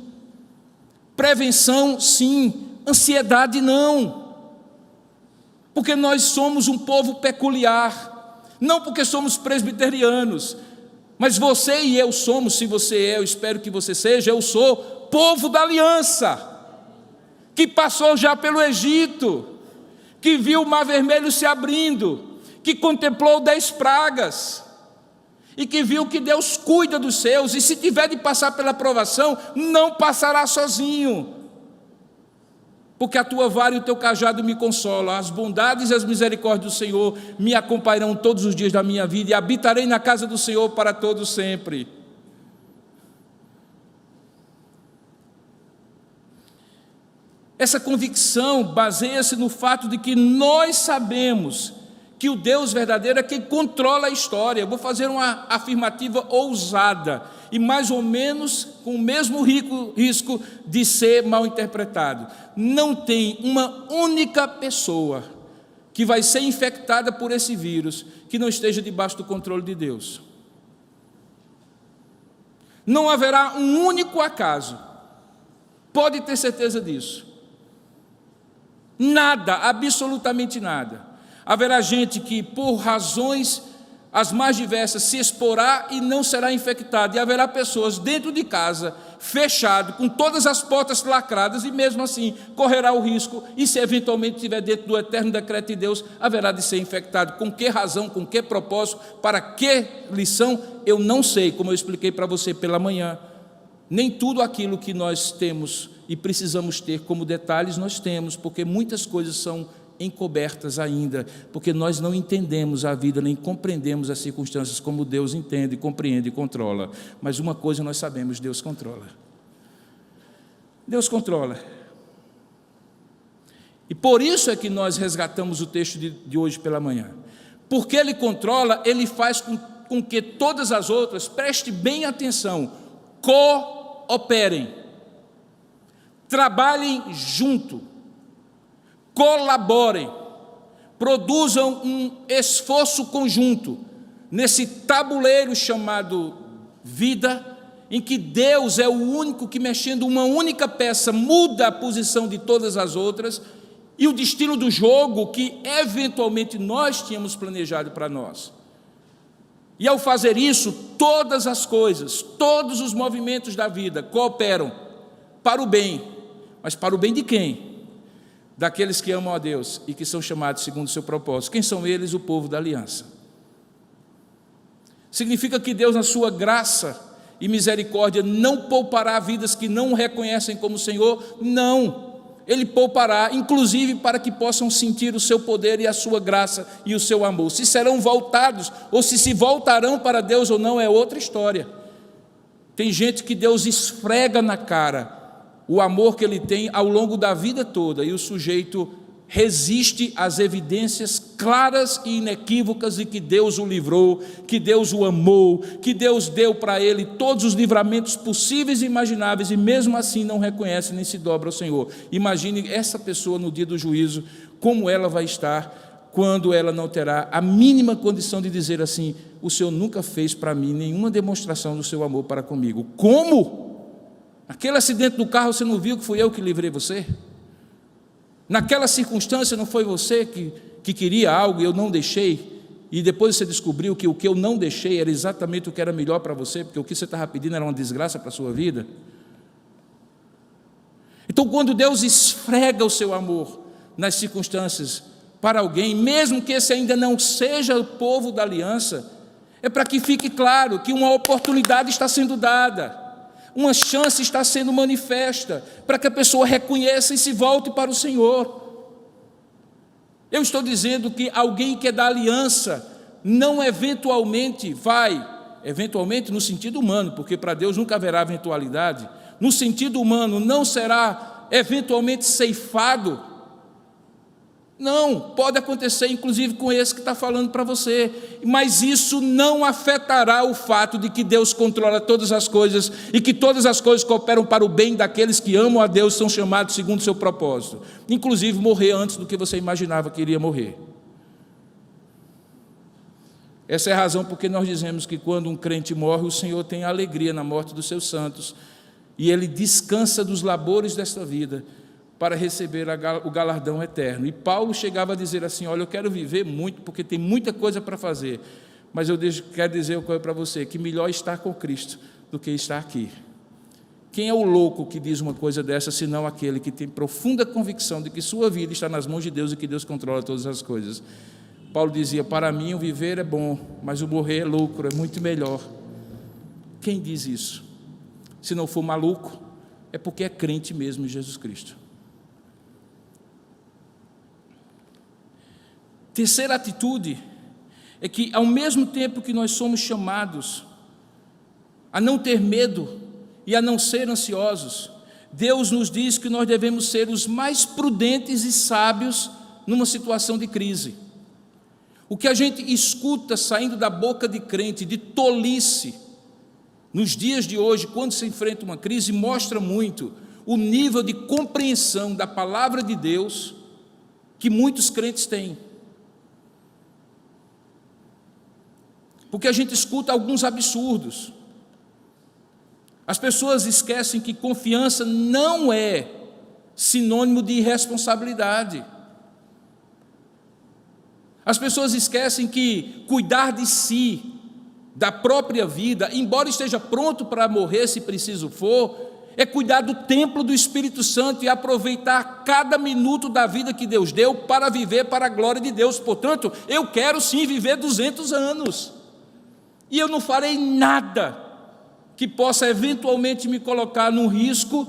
Prevenção, sim. Ansiedade, não. Porque nós somos um povo peculiar. Não porque somos presbiterianos, mas você e eu somos, se você é, eu espero que você seja, eu sou povo da aliança, que passou já pelo Egito, que viu o Mar Vermelho se abrindo, que contemplou 10 pragas, e que viu que Deus cuida dos seus, e se tiver de passar pela provação, não passará sozinho, porque a tua vara e o teu cajado me consolam. As bondades e as misericórdias do Senhor me acompanharão todos os dias da minha vida, e habitarei na casa do Senhor para todo sempre. Essa convicção baseia-se no fato de que nós sabemos que o Deus verdadeiro é quem controla a história. Eu vou fazer uma afirmativa ousada, e mais ou menos com o mesmo risco de ser mal interpretado. Não tem uma única pessoa que vai ser infectada por esse vírus que não esteja debaixo do controle de Deus. Não haverá um único acaso, pode ter certeza disso. Nada, absolutamente nada. Haverá gente que, por razões as mais diversas, se exporá e não será infectado. E haverá pessoas dentro de casa, fechado, com todas as portas lacradas, e mesmo assim correrá o risco, e se eventualmente estiver dentro do eterno decreto de Deus, haverá de ser infectado. Com que razão, com que propósito, para que lição, eu não sei, como eu expliquei para você pela manhã. Nem tudo aquilo que nós temos e precisamos ter como detalhes nós temos, porque muitas coisas são encobertas ainda, porque nós não entendemos a vida, nem compreendemos as circunstâncias como Deus entende, compreende e controla. Mas uma coisa nós sabemos, Deus controla. Deus controla. E por isso é que nós resgatamos o texto de hoje pela manhã. Porque Ele controla, Ele faz com que todas as outras, preste bem atenção, cooperem, trabalhem junto, colaborem, produzam um esforço conjunto nesse tabuleiro chamado vida, em que Deus é o único que, mexendo uma única peça, muda a posição de todas as outras e o destino do jogo que eventualmente nós tínhamos planejado para nós. E ao fazer isso, todas as coisas, todos os movimentos da vida cooperam para o bem. Mas para o bem de quem? Daqueles que amam a Deus e que são chamados segundo o seu propósito. Quem são eles? O povo da aliança. Significa que Deus, na sua graça e misericórdia, não poupará vidas que não o reconhecem como Senhor? Não. Ele poupará, inclusive para que possam sentir o seu poder e a sua graça e o seu amor. Se serão voltados ou se voltarão para Deus ou não é outra história. Tem gente que Deus esfrega na cara o amor que ele tem ao longo da vida toda, e o sujeito resiste às evidências claras e inequívocas de que Deus o livrou, que Deus o amou, que Deus deu para ele todos os livramentos possíveis e imagináveis, e mesmo assim não reconhece nem se dobra ao Senhor. Imagine essa pessoa no dia do juízo, como ela vai estar quando ela não terá a mínima condição de dizer assim: o Senhor nunca fez para mim nenhuma demonstração do seu amor para comigo. Como? Aquele acidente do carro, você não viu que fui eu que livrei você? Naquela circunstância, não foi você que queria algo e eu não deixei? e depois você descobriu que o que eu não deixei era exatamente o que era melhor para você, porque o que você estava pedindo era uma desgraça para a sua vida. Então, quando Deus esfrega o seu amor nas circunstâncias para alguém, mesmo que esse ainda não seja o povo da aliança, é para que fique claro que uma oportunidade está sendo dada, uma chance está sendo manifesta, para que a pessoa reconheça e se volte para o Senhor. Eu estou dizendo que alguém que é da aliança não eventualmente no sentido humano, porque para Deus nunca haverá eventualidade, no sentido humano não será eventualmente ceifado. Não, pode acontecer inclusive com esse que está falando para você, mas isso não afetará o fato de que Deus controla todas as coisas e que todas as coisas cooperam para o bem daqueles que amam a Deus, são chamados segundo o seu propósito, inclusive morrer antes do que você imaginava que iria morrer. Essa é a razão porque nós dizemos que quando um crente morre, o Senhor tem alegria na morte dos seus santos, e ele descansa dos labores desta vida, para receber o galardão eterno. E Paulo chegava a dizer assim: olha, eu quero viver muito, porque tem muita coisa para fazer, mas eu quero dizer uma coisa para você, que melhor estar com Cristo do que estar aqui. Quem é o louco que diz uma coisa dessa, senão aquele que tem profunda convicção de que sua vida está nas mãos de Deus e que Deus controla todas as coisas? Paulo dizia: para mim o viver é bom, mas o morrer é lucro, é muito melhor. Quem diz isso? Se não for maluco, é porque é crente mesmo em Jesus Cristo. Terceira atitude é que, ao mesmo tempo que nós somos chamados a não ter medo e a não ser ansiosos, Deus nos diz que nós devemos ser os mais prudentes e sábios numa situação de crise. O que a gente escuta saindo da boca de crente, de tolice, nos dias de hoje, quando se enfrenta uma crise, mostra muito o nível de compreensão da palavra de Deus que muitos crentes têm. Porque a gente escuta alguns absurdos. As pessoas esquecem que confiança não é sinônimo de irresponsabilidade. As pessoas esquecem que cuidar de si, da própria vida, embora esteja pronto para morrer se preciso for, é cuidar do templo do Espírito Santo e aproveitar cada minuto da vida que Deus deu para viver para a glória de Deus. Portanto, eu quero sim viver 200 anos. E eu não farei nada que possa eventualmente me colocar num risco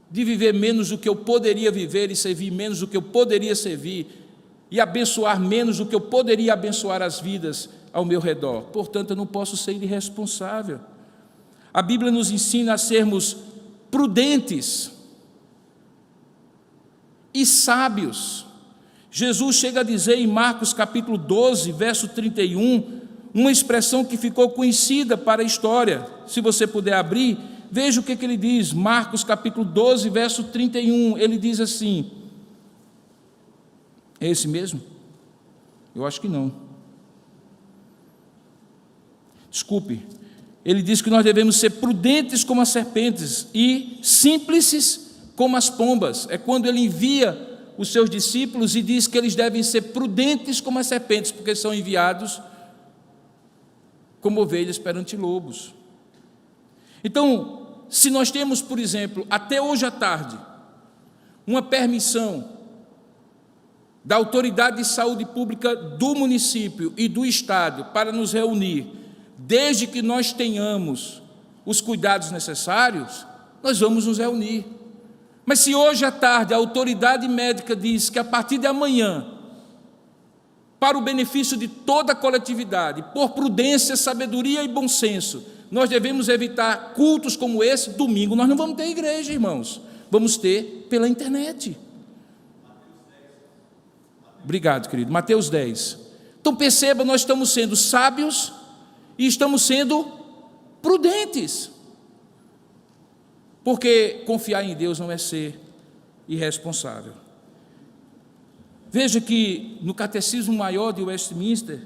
de viver menos do que eu poderia viver e servir menos do que eu poderia servir e abençoar menos do que eu poderia abençoar as vidas ao meu redor. Portanto, eu não posso ser irresponsável. A Bíblia nos ensina a sermos prudentes e sábios. Jesus chega a dizer em Marcos capítulo 12, verso 31, uma expressão que ficou conhecida para a história. Se você puder abrir, veja o que ele diz. Marcos capítulo 12, verso 31, ele diz assim, é esse mesmo? Eu acho que não. Desculpe. Ele diz que nós devemos ser prudentes como as serpentes e simples como as pombas. É quando ele envia os seus discípulos e diz que eles devem ser prudentes como as serpentes, porque são enviados como ovelhas perante lobos. Então, se nós temos, por exemplo, até hoje à tarde, uma permissão da autoridade de saúde pública do município e do estado para nos reunir, desde que nós tenhamos os cuidados necessários, nós vamos nos reunir. Mas se hoje à tarde a autoridade médica diz que a partir de amanhã, para o benefício de toda a coletividade, por prudência, sabedoria e bom senso, nós devemos evitar cultos como esse, domingo nós não vamos ter igreja, irmãos, vamos ter pela internet. Obrigado, querido. Mateus 10. Então perceba, nós estamos sendo sábios e estamos sendo prudentes, porque confiar em Deus não é ser irresponsável. Veja que no Catecismo Maior de Westminster,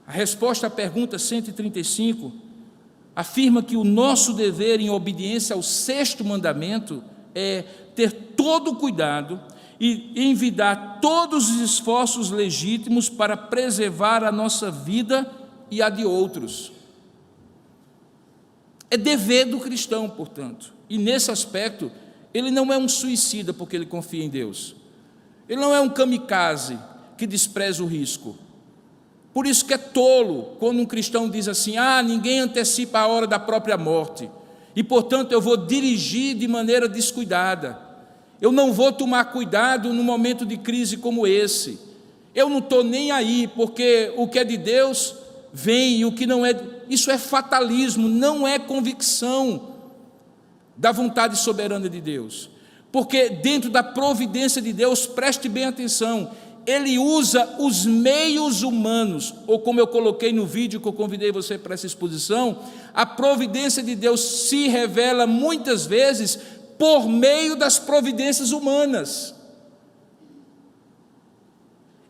a resposta à pergunta 135 afirma que o nosso dever em obediência ao 6º mandamento é ter todo o cuidado e envidar todos os esforços legítimos para preservar a nossa vida e a de outros. É dever do cristão, portanto, e nesse aspecto, ele não é um suicida porque ele confia em Deus, ele não é um kamikaze que despreza o risco. Por isso que é tolo quando um cristão diz assim: ninguém antecipa a hora da própria morte, e portanto eu vou dirigir de maneira descuidada, eu não vou tomar cuidado num momento de crise como esse, eu não estou nem aí, porque o que é de Deus vem e o que não é. Isso é fatalismo, não é convicção da vontade soberana de Deus, porque dentro da providência de Deus, preste bem atenção, Ele usa os meios humanos, ou como eu coloquei no vídeo que eu convidei você para essa exposição, a providência de Deus se revela muitas vezes por meio das providências humanas.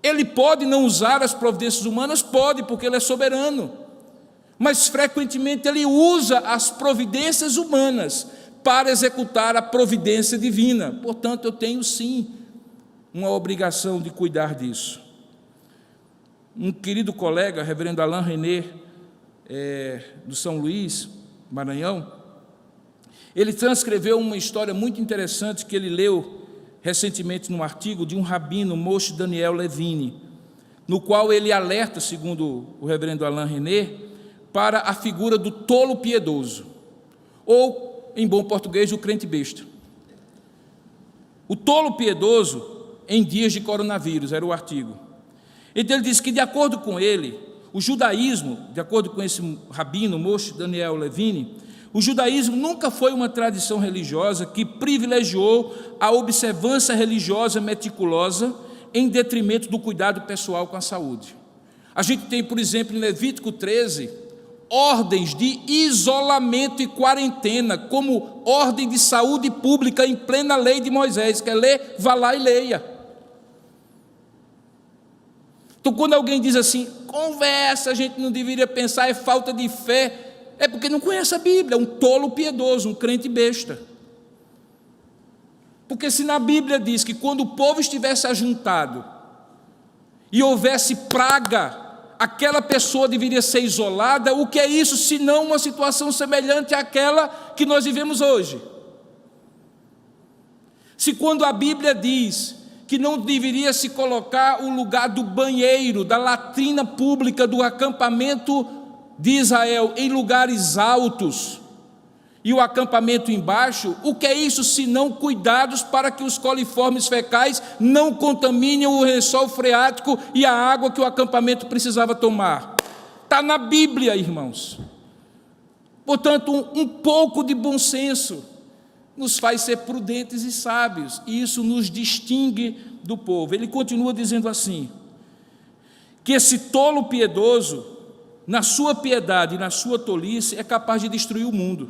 Ele pode não usar as providências humanas? Pode, porque Ele é soberano, mas frequentemente Ele usa as providências humanas para executar a providência divina. Portanto, eu tenho sim uma obrigação de cuidar disso. Um querido colega, reverendo Alain René, do São Luís, Maranhão, ele transcreveu uma história muito interessante que ele leu recentemente num artigo de um rabino, Moshe Daniel Levine, no qual ele alerta, segundo o reverendo Alain René, para a figura do tolo piedoso, ou, em bom português, o crente besta. O tolo piedoso em dias de coronavírus, era o artigo. Então ele diz que, de acordo com ele, o judaísmo, de acordo com esse rabino, Moshe Daniel Levine, o judaísmo nunca foi uma tradição religiosa que privilegiou a observância religiosa meticulosa em detrimento do cuidado pessoal com a saúde. A gente tem, por exemplo, em Levítico 13, ordens de isolamento e quarentena, como ordem de saúde pública em plena lei de Moisés. Quer ler? Vá lá e leia. Então, quando alguém diz assim, conversa, a gente não deveria pensar, é falta de fé, é porque não conhece a Bíblia, é um tolo piedoso, um crente besta. Porque se na Bíblia diz que quando o povo estivesse ajuntado e houvesse praga, aquela pessoa deveria ser isolada, o que é isso senão uma situação semelhante àquela que nós vivemos hoje? Se quando a Bíblia diz que não deveria se colocar o lugar do banheiro, da latrina pública do acampamento de Israel em lugares altos e o acampamento embaixo, o que é isso senão cuidados para que os coliformes fecais não contaminem o lençol freático e a água que o acampamento precisava tomar? Está na Bíblia, irmãos. Portanto, um pouco de bom senso nos faz ser prudentes e sábios, e isso nos distingue do povo. Ele continua dizendo assim, que esse tolo piedoso, na sua piedade e na sua tolice, é capaz de destruir o mundo.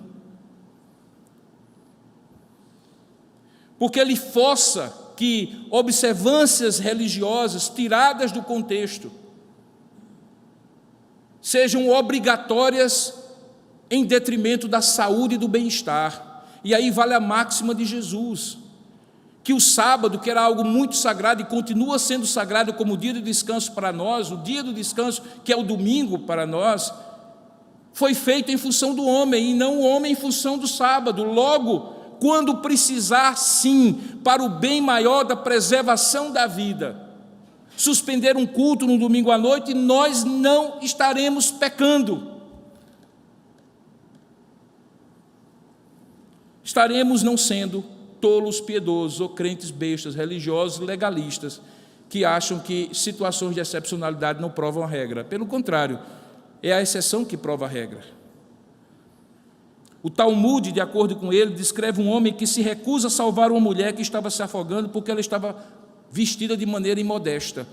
Porque ele força que observâncias religiosas tiradas do contexto sejam obrigatórias em detrimento da saúde e do bem-estar. E aí vale a máxima de Jesus, que o sábado, que era algo muito sagrado e continua sendo sagrado como o dia de descanso para nós, o dia do descanso, que é o domingo para nós, foi feito em função do homem e não o homem em função do sábado. Logo, quando precisar, sim, para o bem maior da preservação da vida, suspender um culto no domingo à noite, nós não estaremos pecando. Estaremos não sendo tolos piedosos ou crentes bestas, religiosos, legalistas, que acham que situações de excepcionalidade não provam a regra. Pelo contrário, é a exceção que prova a regra. O Talmud, de acordo com ele, descreve um homem que se recusa a salvar uma mulher que estava se afogando porque ela estava vestida de maneira imodesta.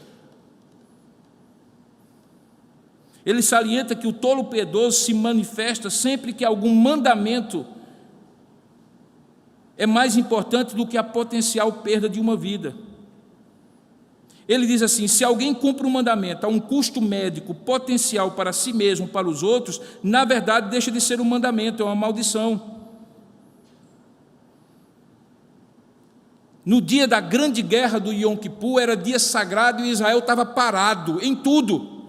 Ele salienta que o tolo piedoso se manifesta sempre que algum mandamento é mais importante do que a potencial perda de uma vida. Ele diz assim, se alguém cumpre um mandamento a um custo médico potencial para si mesmo, para os outros, na verdade deixa de ser um mandamento, é uma maldição. No dia da grande guerra do Yom Kippur, era dia sagrado e Israel estava parado em tudo.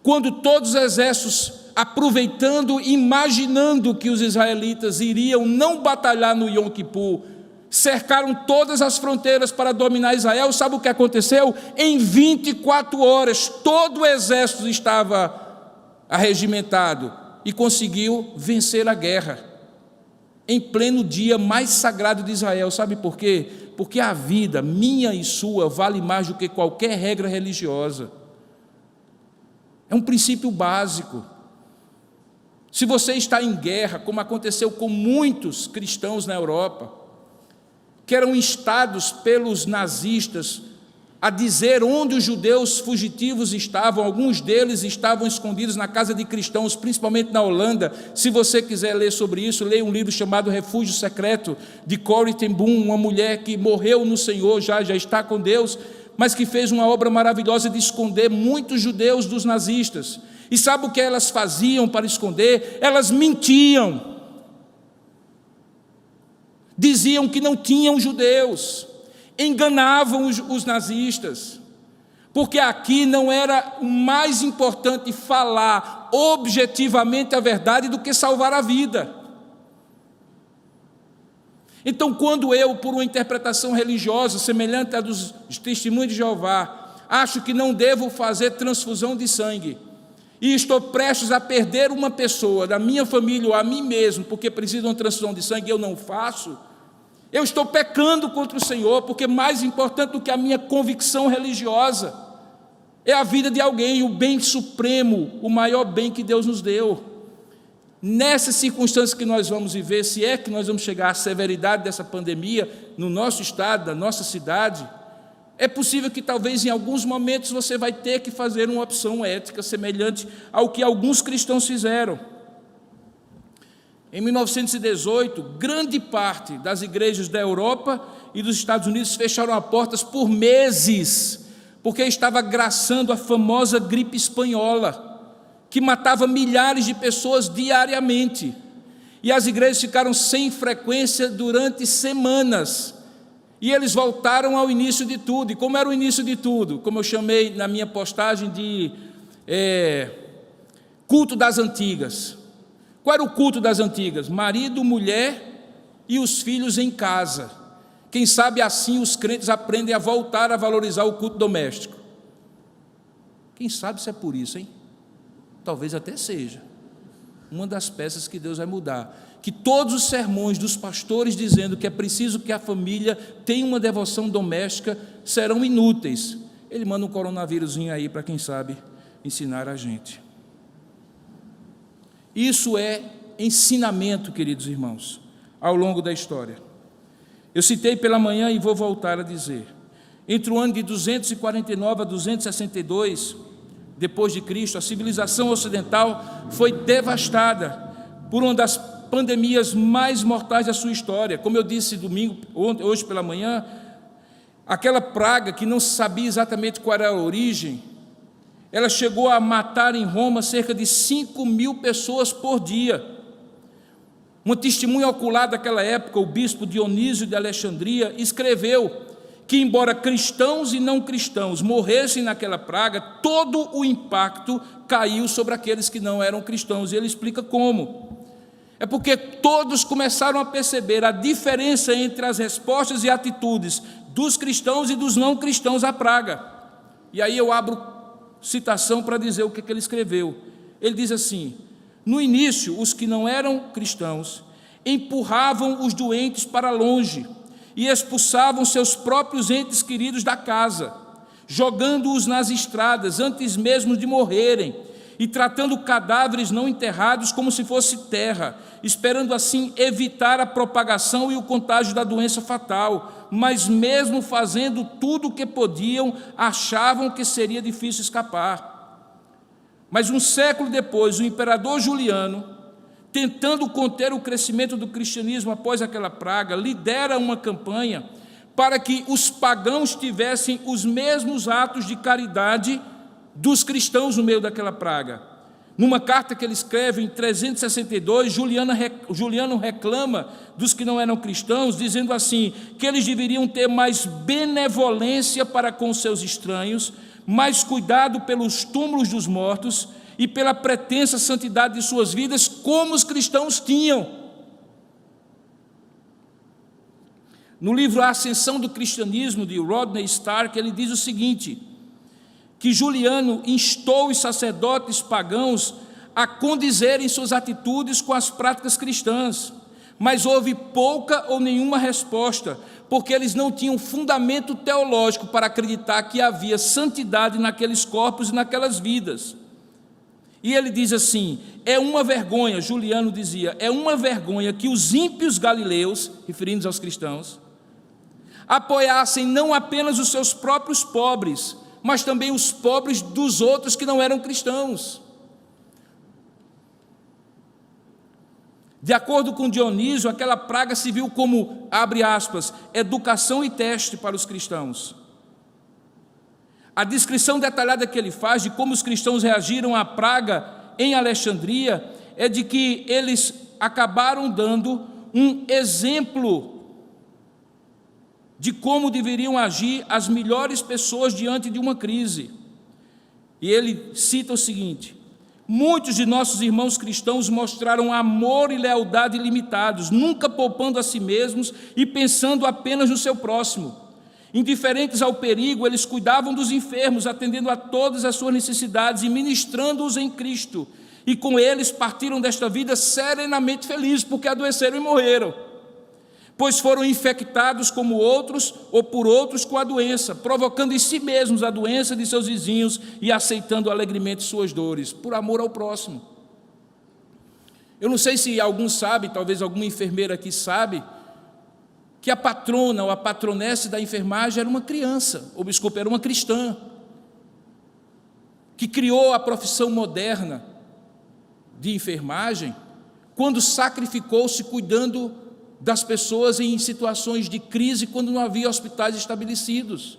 Quando todos os exércitos, aproveitando, imaginando que os israelitas iriam não batalhar no Yom Kippur, cercaram todas as fronteiras para dominar Israel. Sabe o que aconteceu? Em 24 horas, todo o exército estava arregimentado e conseguiu vencer a guerra, em pleno dia mais sagrado de Israel. Sabe por quê? Porque a vida, minha e sua, vale mais do que qualquer regra religiosa. É um princípio básico. Se você está em guerra, como aconteceu com muitos cristãos na Europa, que eram instados pelos nazistas a dizer onde os judeus fugitivos estavam, alguns deles estavam escondidos na casa de cristãos, principalmente na Holanda. Se você quiser ler sobre isso, leia um livro chamado Refúgio Secreto, de Corrie ten Boom, uma mulher que morreu no Senhor, já está com Deus, mas que fez uma obra maravilhosa de esconder muitos judeus dos nazistas. E sabe o que elas faziam para esconder? Elas mentiam. Diziam que não tinham judeus, enganavam os nazistas, porque aqui não era mais importante falar objetivamente a verdade do que salvar a vida. Então, quando eu, por uma interpretação religiosa semelhante à dos Testemunhos de Jeová, acho que não devo fazer transfusão de sangue, e estou prestes a perder uma pessoa da minha família ou a mim mesmo, porque precisa de uma transfusão de sangue, eu não faço, eu estou pecando contra o Senhor, porque mais importante do que a minha convicção religiosa é a vida de alguém, o bem supremo, o maior bem que Deus nos deu. Nessas circunstâncias que nós vamos viver, se é que nós vamos chegar à severidade dessa pandemia no nosso estado, na nossa cidade, é possível que talvez em alguns momentos você vai ter que fazer uma opção ética semelhante ao que alguns cristãos fizeram. Em 1918, grande parte das igrejas da Europa e dos Estados Unidos fecharam as portas por meses, porque estava graçando a famosa gripe espanhola, que matava milhares de pessoas diariamente. E as igrejas ficaram sem frequência durante semanas. E eles voltaram ao início de tudo. E como era o início de tudo? Como eu chamei na minha postagem de culto das antigas. Qual era o culto das antigas? Marido, mulher e os filhos em casa. Quem sabe assim os crentes aprendem a voltar a valorizar o culto doméstico. Quem sabe se é por isso, hein? Talvez até seja uma das peças que Deus vai mudar. Que todos os sermões dos pastores dizendo que é preciso que a família tenha uma devoção doméstica serão inúteis. Ele manda um coronavírusinho aí para quem sabe ensinar a gente. Isso é ensinamento, queridos irmãos, ao longo da história. Eu citei pela manhã e vou voltar a dizer. Entre o ano de 249 a 262, depois de Cristo, a civilização ocidental foi devastada por uma das pandemias mais mortais da sua história. Como eu disse hoje pela manhã, aquela praga que não se sabia exatamente qual era a origem, ela chegou a matar em Roma cerca de 5.000 pessoas por dia. Uma testemunha ocular daquela época, o bispo Dionísio de Alexandria, escreveu que, embora cristãos e não cristãos morressem naquela praga, todo o impacto caiu sobre aqueles que não eram cristãos. E ele explica como. É porque todos começaram a perceber a diferença entre as respostas e atitudes dos cristãos e dos não cristãos à praga. E aí eu abro citação para dizer o que ele escreveu. Ele diz assim: no início, os que não eram cristãos empurravam os doentes para longe e expulsavam seus próprios entes queridos da casa, jogando-os nas estradas antes mesmo de morrerem e tratando cadáveres não enterrados como se fosse terra, esperando assim evitar a propagação e o contágio da doença fatal, mas mesmo fazendo tudo o que podiam, achavam que seria difícil escapar. Mas um século depois, o imperador Juliano, tentando conter o crescimento do cristianismo após aquela praga, lidera uma campanha para que os pagãos tivessem os mesmos atos de caridade dos cristãos no meio daquela praga. Numa carta que ele escreve em 362, Juliano reclama dos que não eram cristãos, dizendo assim, que eles deveriam ter mais benevolência para com seus estranhos, mais cuidado pelos túmulos dos mortos e pela pretensa santidade de suas vidas, como os cristãos tinham. No livro A Ascensão do Cristianismo, de Rodney Stark, ele diz o seguinte, que Juliano instou os sacerdotes pagãos a condizerem suas atitudes com as práticas cristãs, mas houve pouca ou nenhuma resposta, porque eles não tinham fundamento teológico para acreditar que havia santidade naqueles corpos e naquelas vidas. E ele diz assim, é uma vergonha, Juliano dizia, é uma vergonha que os ímpios galileus, referindo-se aos cristãos, apoiassem não apenas os seus próprios pobres, mas também os pobres dos outros que não eram cristãos. De acordo com Dionísio, aquela praga se viu como, abre aspas, educação e teste para os cristãos. A descrição detalhada que ele faz de como os cristãos reagiram à praga em Alexandria é de que eles acabaram dando um exemplo de como deveriam agir as melhores pessoas diante de uma crise. E ele cita o seguinte, muitos de nossos irmãos cristãos mostraram amor e lealdade ilimitados, nunca poupando a si mesmos e pensando apenas no seu próximo. Indiferentes ao perigo, eles cuidavam dos enfermos, atendendo a todas as suas necessidades e ministrando-os em Cristo. E com eles partiram desta vida serenamente felizes, porque adoeceram e morreram, pois foram infectados como outros ou por outros com a doença, provocando em si mesmos a doença de seus vizinhos e aceitando alegremente suas dores, por amor ao próximo. Eu não sei se algum sabe, talvez alguma enfermeira aqui sabe, que a patrona ou a patronesse da enfermagem era uma criança, ou desculpa, era uma cristã, que criou a profissão moderna de enfermagem, quando sacrificou-se cuidando das pessoas em situações de crise, quando não havia hospitais estabelecidos.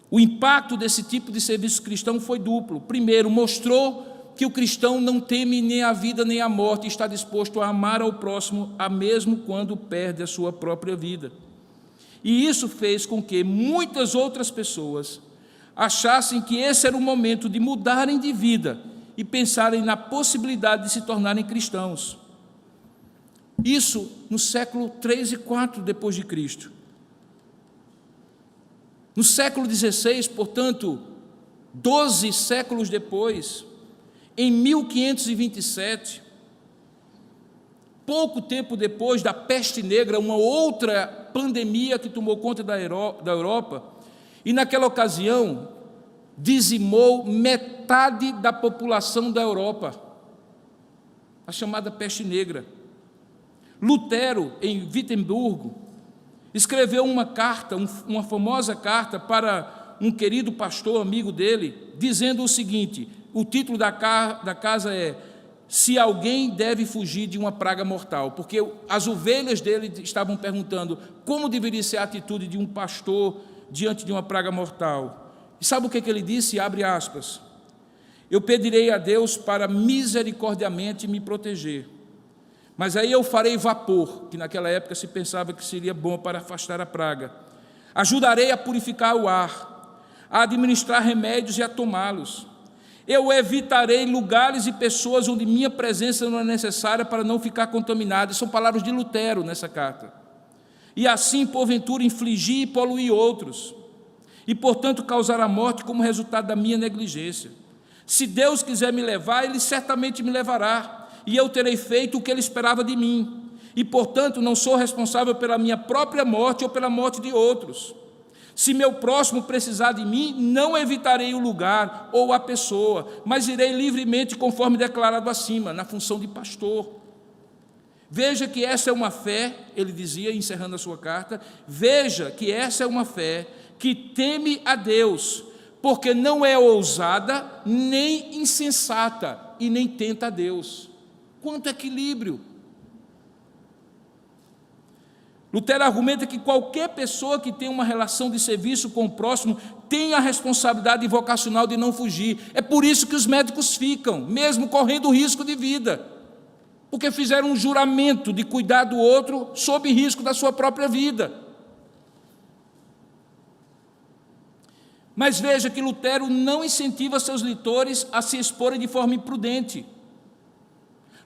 O impacto desse tipo de serviço cristão foi duplo. Primeiro, mostrou que o cristão não teme nem a vida nem a morte, e está disposto a amar ao próximo, a mesmo quando perde a sua própria vida. E isso fez com que muitas outras pessoas achassem que esse era o momento de mudarem de vida e pensarem na possibilidade de se tornarem cristãos. Isso no século 3 e 4 depois de Cristo. No século XVI, portanto, 12 séculos depois, em 1527, pouco tempo depois da peste negra, uma outra pandemia que tomou conta da Europa, e naquela ocasião dizimou metade da população da Europa, a chamada peste negra. Lutero, em Wittenberg, escreveu uma carta, uma famosa carta para um querido pastor, amigo dele, dizendo o seguinte, o título da casa é Se alguém deve fugir de uma praga mortal, porque as ovelhas dele estavam perguntando como deveria ser a atitude de um pastor diante de uma praga mortal. E sabe o que ele disse? Abre aspas. Eu pedirei a Deus para misericordiamente me proteger, mas aí eu farei vapor, que naquela época se pensava que seria bom para afastar a praga. Ajudarei a purificar o ar, a administrar remédios e a tomá-los. Eu evitarei lugares e pessoas onde minha presença não é necessária para não ficar contaminado. São palavras de Lutero nessa carta. E assim, porventura, infligir e poluir outros, e, portanto, causar a morte como resultado da minha negligência. Se Deus quiser me levar, Ele certamente me levará, e eu terei feito o que Ele esperava de mim, e, portanto, não sou responsável pela minha própria morte ou pela morte de outros. Se meu próximo precisar de mim, não evitarei o lugar ou a pessoa, mas irei livremente conforme declarado acima, na função de pastor. Veja que essa é uma fé, ele dizia, encerrando a sua carta, veja que essa é uma fé que teme a Deus, porque não é ousada, nem insensata, e nem tenta a Deus. Quanto equilíbrio! Lutero argumenta que qualquer pessoa que tem uma relação de serviço com o próximo tem a responsabilidade vocacional de não fugir. É por isso que os médicos ficam, mesmo correndo risco de vida, porque fizeram um juramento de cuidar do outro sob risco da sua própria vida. Mas veja que Lutero não incentiva seus leitores a se exporem de forma imprudente.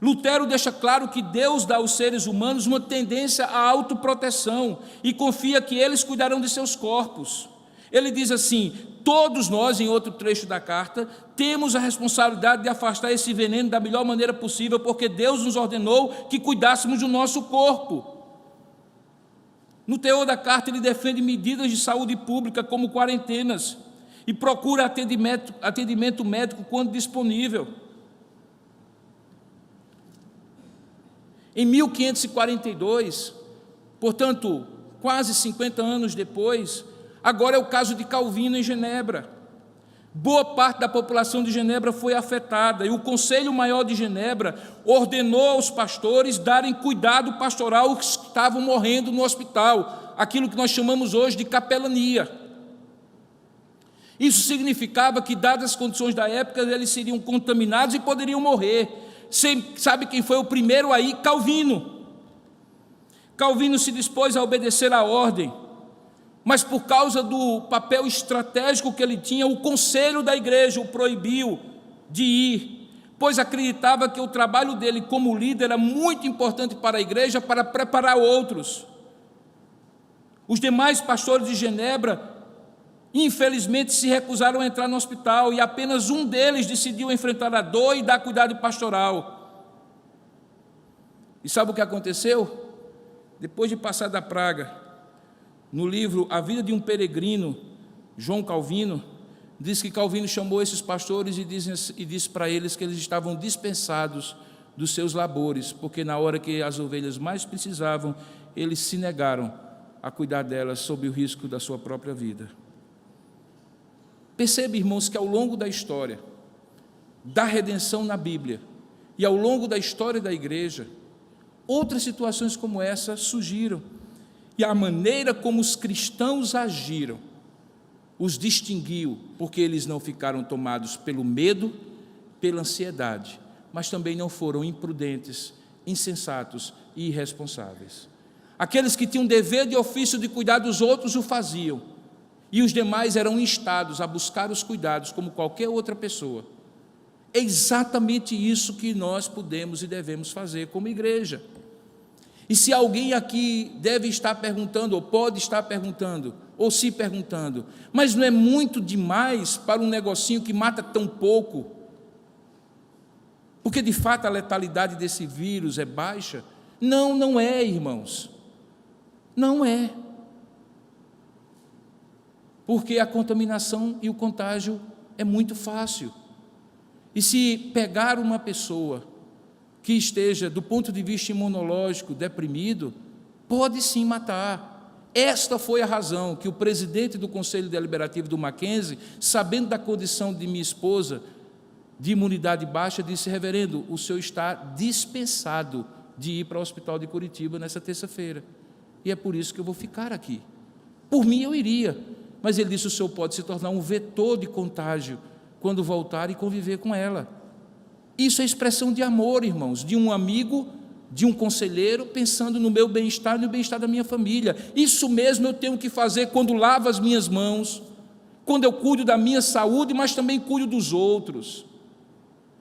Lutero deixa claro que Deus dá aos seres humanos uma tendência à autoproteção e confia que eles cuidarão de seus corpos. Ele diz assim: todos nós, em outro trecho da carta, temos a responsabilidade de afastar esse veneno da melhor maneira possível, porque Deus nos ordenou que cuidássemos do nosso corpo. No teor da carta, ele defende medidas de saúde pública, como quarentenas, e procura atendimento médico quando disponível. Em 1542, portanto, quase 50 anos depois, agora é o caso de Calvino em Genebra. Boa parte da população de Genebra foi afetada, e o Conselho Maior de Genebra ordenou aos pastores darem cuidado pastoral aos que estavam morrendo no hospital, aquilo que nós chamamos hoje de capelania. Isso significava que, dadas as condições da época, eles seriam contaminados e poderiam morrer. Sabe quem foi o primeiro aí? Calvino. Calvino se dispôs a obedecer à ordem, mas por causa do papel estratégico que ele tinha, o conselho da igreja o proibiu de ir, pois acreditava que o trabalho dele como líder era muito importante para a igreja, para preparar outros. Os demais pastores de Genebra, infelizmente, se recusaram a entrar no hospital, e apenas um deles decidiu enfrentar a dor e dar cuidado pastoral. E sabe o que aconteceu? Depois de passar da praga, no livro A Vida de um Peregrino, João Calvino, diz que Calvino chamou esses pastores e disse para eles que eles estavam dispensados dos seus labores, porque na hora que as ovelhas mais precisavam, eles se negaram a cuidar delas sob o risco da sua própria vida. Percebe, irmãos, que ao longo da história da redenção na Bíblia e ao longo da história da igreja, outras situações como essa surgiram, e a maneira como os cristãos agiram os distinguiu, porque eles não ficaram tomados pelo medo, pela ansiedade, mas também não foram imprudentes, insensatos e irresponsáveis. Aqueles que tinham dever de ofício de cuidar dos outros o faziam, e os demais eram instados a buscar os cuidados como qualquer outra pessoa. É exatamente isso que nós podemos e devemos fazer como igreja. E se alguém aqui deve estar perguntando, ou pode estar perguntando, ou se perguntando, mas não é muito demais para um negocinho que mata tão pouco? Porque de fato a letalidade desse vírus é baixa? Não, não é, irmãos. Não é. Porque a contaminação e o contágio é muito fácil. E se pegar uma pessoa que esteja, do ponto de vista imunológico, deprimido, pode sim matar. Esta foi a razão que o presidente do Conselho Deliberativo do Mackenzie, sabendo da condição de minha esposa, de imunidade baixa, disse: reverendo, o senhor está dispensado de ir para o hospital de Curitiba nessa terça-feira, e é por isso que eu vou ficar aqui. Por mim eu iria, mas ele disse: o senhor pode se tornar um vetor de contágio quando voltar e conviver com ela. Isso é expressão de amor, irmãos, de um amigo, de um conselheiro, pensando no meu bem-estar e no bem-estar da minha família. Isso mesmo eu tenho que fazer quando lavo as minhas mãos, quando eu cuido da minha saúde, mas também cuido dos outros.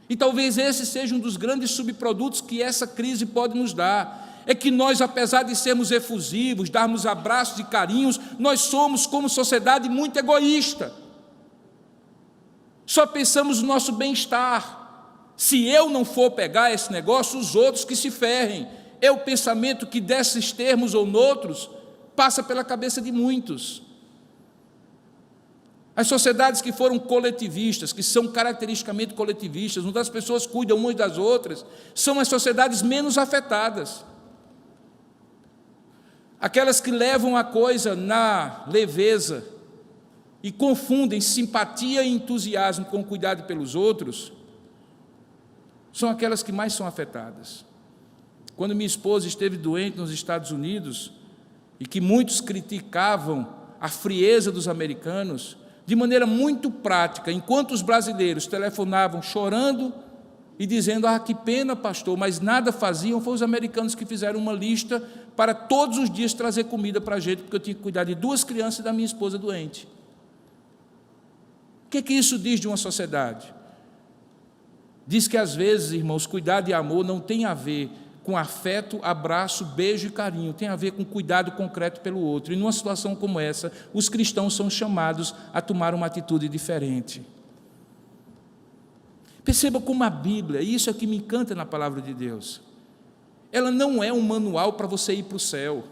E talvez esse seja um dos grandes subprodutos que essa crise pode nos dar. É que nós, apesar de sermos efusivos, darmos abraços e carinhos, nós somos, como sociedade, muito egoísta. Só pensamos no nosso bem-estar. Se eu não for pegar esse negócio, os outros que se ferrem. É o pensamento que, desses termos ou noutros, passa pela cabeça de muitos. As sociedades que foram coletivistas, que são caracteristicamente coletivistas, onde as pessoas cuidam umas das outras, são as sociedades menos afetadas. Aquelas que levam a coisa na leveza e confundem simpatia e entusiasmo com cuidado pelos outros, são aquelas que mais são afetadas. Quando minha esposa esteve doente nos Estados Unidos, e que muitos criticavam a frieza dos americanos, de maneira muito prática, enquanto os brasileiros telefonavam chorando e dizendo: ah, que pena, pastor, mas nada faziam, foram os americanos que fizeram uma lista para todos os dias trazer comida para a gente, porque eu tinha que cuidar de 2 crianças e da minha esposa doente. O que isso diz de uma sociedade? Diz que às vezes, irmãos, cuidado e amor não tem a ver com afeto, abraço, beijo e carinho, tem a ver com cuidado concreto pelo outro. E numa situação como essa, os cristãos são chamados a tomar uma atitude diferente. Perceba como a Bíblia, e isso é o que me encanta na palavra de Deus, ela não é um manual para você ir para o céu.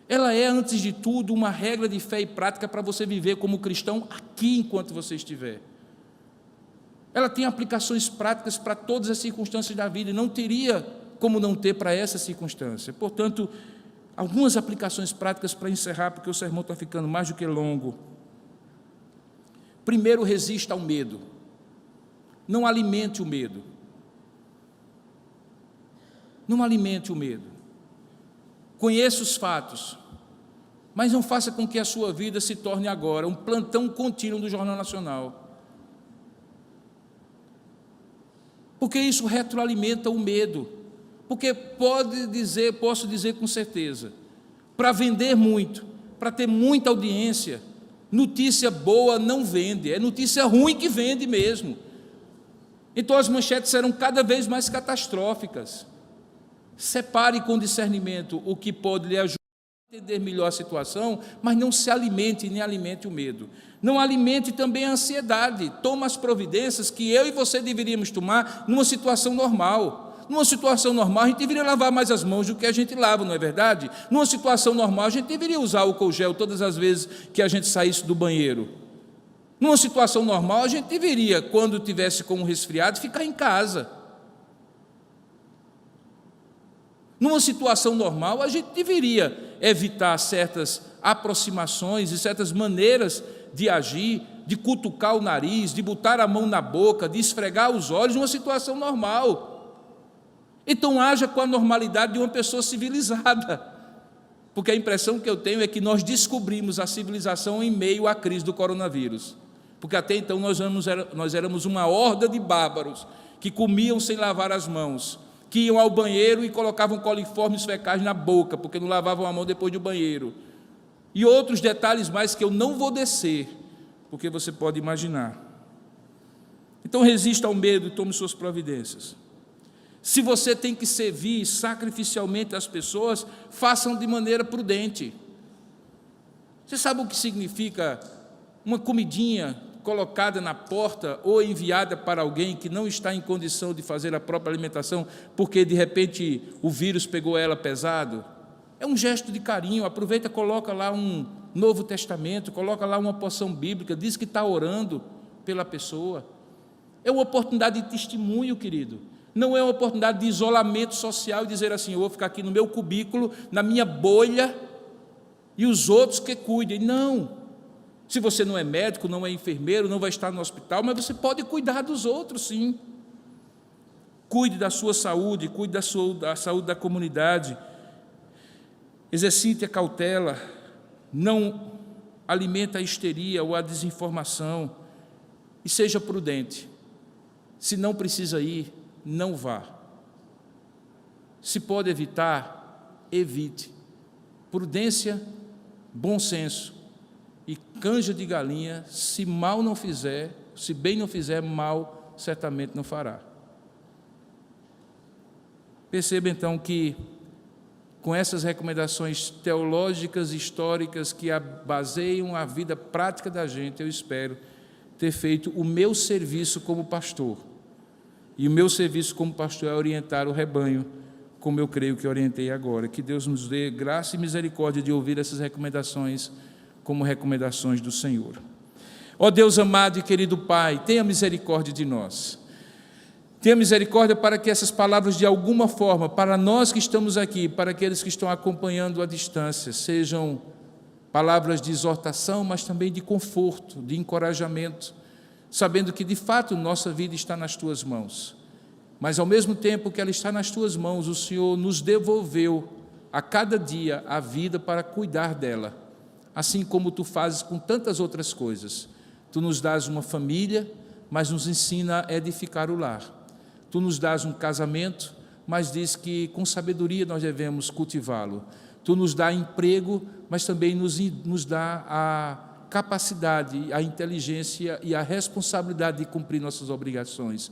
Ela é, antes de tudo, uma regra de fé e prática para você viver como cristão aqui enquanto você estiver. Ela tem aplicações práticas para todas as circunstâncias da vida, e não teria como não ter para essa circunstância. Portanto, algumas aplicações práticas para encerrar, porque o sermão está ficando mais do que longo. Primeiro, resista ao medo. Não alimente o medo. Não alimente o medo. Conheça os fatos, mas não faça com que a sua vida se torne agora um plantão contínuo do Jornal Nacional. Porque isso retroalimenta o medo. Porque posso dizer com certeza, para vender muito, para ter muita audiência, notícia boa não vende, é notícia ruim que vende mesmo. Então as manchetes serão cada vez mais catastróficas. Separe com discernimento o que pode lhe ajudar a entender melhor a situação, mas não se alimente nem alimente o medo. Não alimente também a ansiedade. Toma as providências que eu e você deveríamos tomar numa situação normal. Numa situação normal, a gente deveria lavar mais as mãos do que a gente lava, não é verdade? Numa situação normal, a gente deveria usar álcool gel todas as vezes que a gente saísse do banheiro. Numa situação normal, a gente deveria, quando tivesse com um resfriado, ficar em casa. Numa situação normal, a gente deveria evitar certas aproximações e certas maneiras de agir, de cutucar o nariz, de botar a mão na boca, de esfregar os olhos, numa situação normal. Então haja com a normalidade de uma pessoa civilizada, porque a impressão que eu tenho é que nós descobrimos a civilização em meio à crise do coronavírus, porque até então nós éramos uma horda de bárbaros que comiam sem lavar as mãos, que iam ao banheiro e colocavam coliformes fecais na boca, porque não lavavam a mão depois do banheiro, e outros detalhes mais que eu não vou descer, porque você pode imaginar. Então resista ao medo e tome suas providências. Se você tem que servir sacrificialmente as pessoas, façam de maneira prudente. Você sabe o que significa uma comidinha colocada na porta ou enviada para alguém que não está em condição de fazer a própria alimentação, porque de repente o vírus pegou ela pesado? É um gesto de carinho. Aproveita, coloca lá um Novo Testamento, coloca lá uma porção bíblica, diz que está orando pela pessoa. É uma oportunidade de testemunho, querido. Não é uma oportunidade de isolamento social e dizer assim: eu vou ficar aqui no meu cubículo, na minha bolha, e os outros que cuidem. Não. Se você não é médico, não é enfermeiro, não vai estar no hospital, mas você pode cuidar dos outros, sim. Cuide da sua saúde, cuide da saúde da comunidade. Exercite a cautela, não alimente a histeria ou a desinformação, e seja prudente. Se não precisa ir, não vá. Se pode evitar, evite. Prudência, bom senso e canja de galinha, se mal não fizer, se bem não fizer, mal certamente não fará. Perceba então que, com essas recomendações teológicas e históricas que baseiam a vida prática da gente, eu espero ter feito o meu serviço como pastor. E o meu serviço como pastor é orientar o rebanho, como eu creio que orientei agora. Que Deus nos dê graça e misericórdia de ouvir essas recomendações como recomendações do Senhor. Ó Deus amado e querido Pai, tenha misericórdia de nós. Tenha misericórdia para que essas palavras, de alguma forma, para nós que estamos aqui, para aqueles que estão acompanhando à distância, sejam palavras de exortação, mas também de conforto, de encorajamento, sabendo que, de fato, nossa vida está nas Tuas mãos. Mas, ao mesmo tempo que ela está nas Tuas mãos, o Senhor nos devolveu a cada dia a vida para cuidar dela, assim como tu fazes com tantas outras coisas. Tu nos dás uma família, mas nos ensina a edificar o lar. Tu nos dás um casamento, mas diz que com sabedoria nós devemos cultivá-lo. Tu nos dá emprego, mas também nos dá a capacidade, a inteligência e a responsabilidade de cumprir nossas obrigações.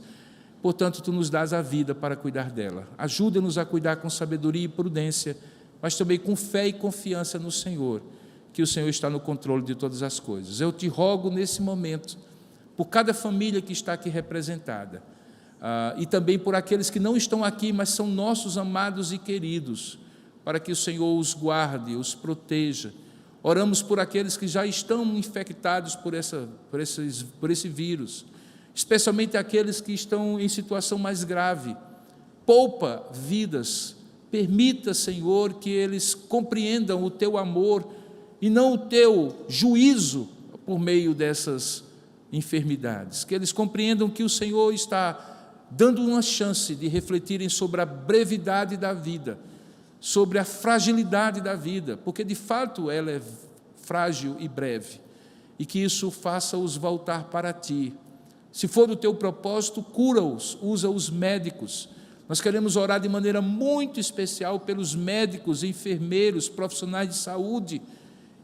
Portanto, tu nos dás a vida para cuidar dela. Ajuda-nos a cuidar com sabedoria e prudência, mas também com fé e confiança no Senhor, que o Senhor está no controle de todas as coisas. Eu te rogo nesse momento, por cada família que está aqui representada, e também por aqueles que não estão aqui, mas são nossos amados e queridos, para que o Senhor os guarde, os proteja. Oramos por aqueles que já estão infectados por esse vírus, especialmente aqueles que estão em situação mais grave. Poupa vidas, permita, Senhor, que eles compreendam o Teu amor e não o Teu juízo por meio dessas enfermidades, que eles compreendam que o Senhor está dando uma chance de refletirem sobre a brevidade da vida, sobre a fragilidade da vida, porque de fato ela é frágil e breve, e que isso faça-os voltar para Ti. Se for do Teu propósito, cura-os, usa os médicos. Nós queremos orar de maneira muito especial pelos médicos, enfermeiros, profissionais de saúde,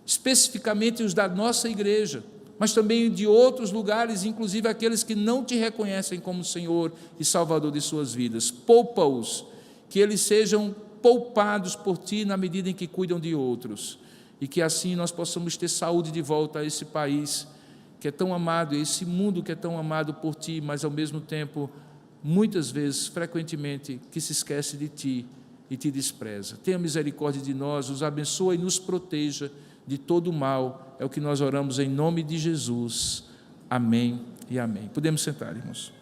especificamente os da nossa igreja, mas também de outros lugares, inclusive aqueles que não Te reconhecem como Senhor e Salvador de suas vidas. Poupa-os, que eles sejam poupados por Ti na medida em que cuidam de outros, e que assim nós possamos ter saúde de volta a esse país que é tão amado, esse mundo que é tão amado por Ti, mas ao mesmo tempo, muitas vezes, frequentemente, que se esquece de Ti e Te despreza. Tenha misericórdia de nós, os abençoa e nos proteja de todo o mal. É o que nós oramos em nome de Jesus. Amém e amém. Podemos sentar, irmãos.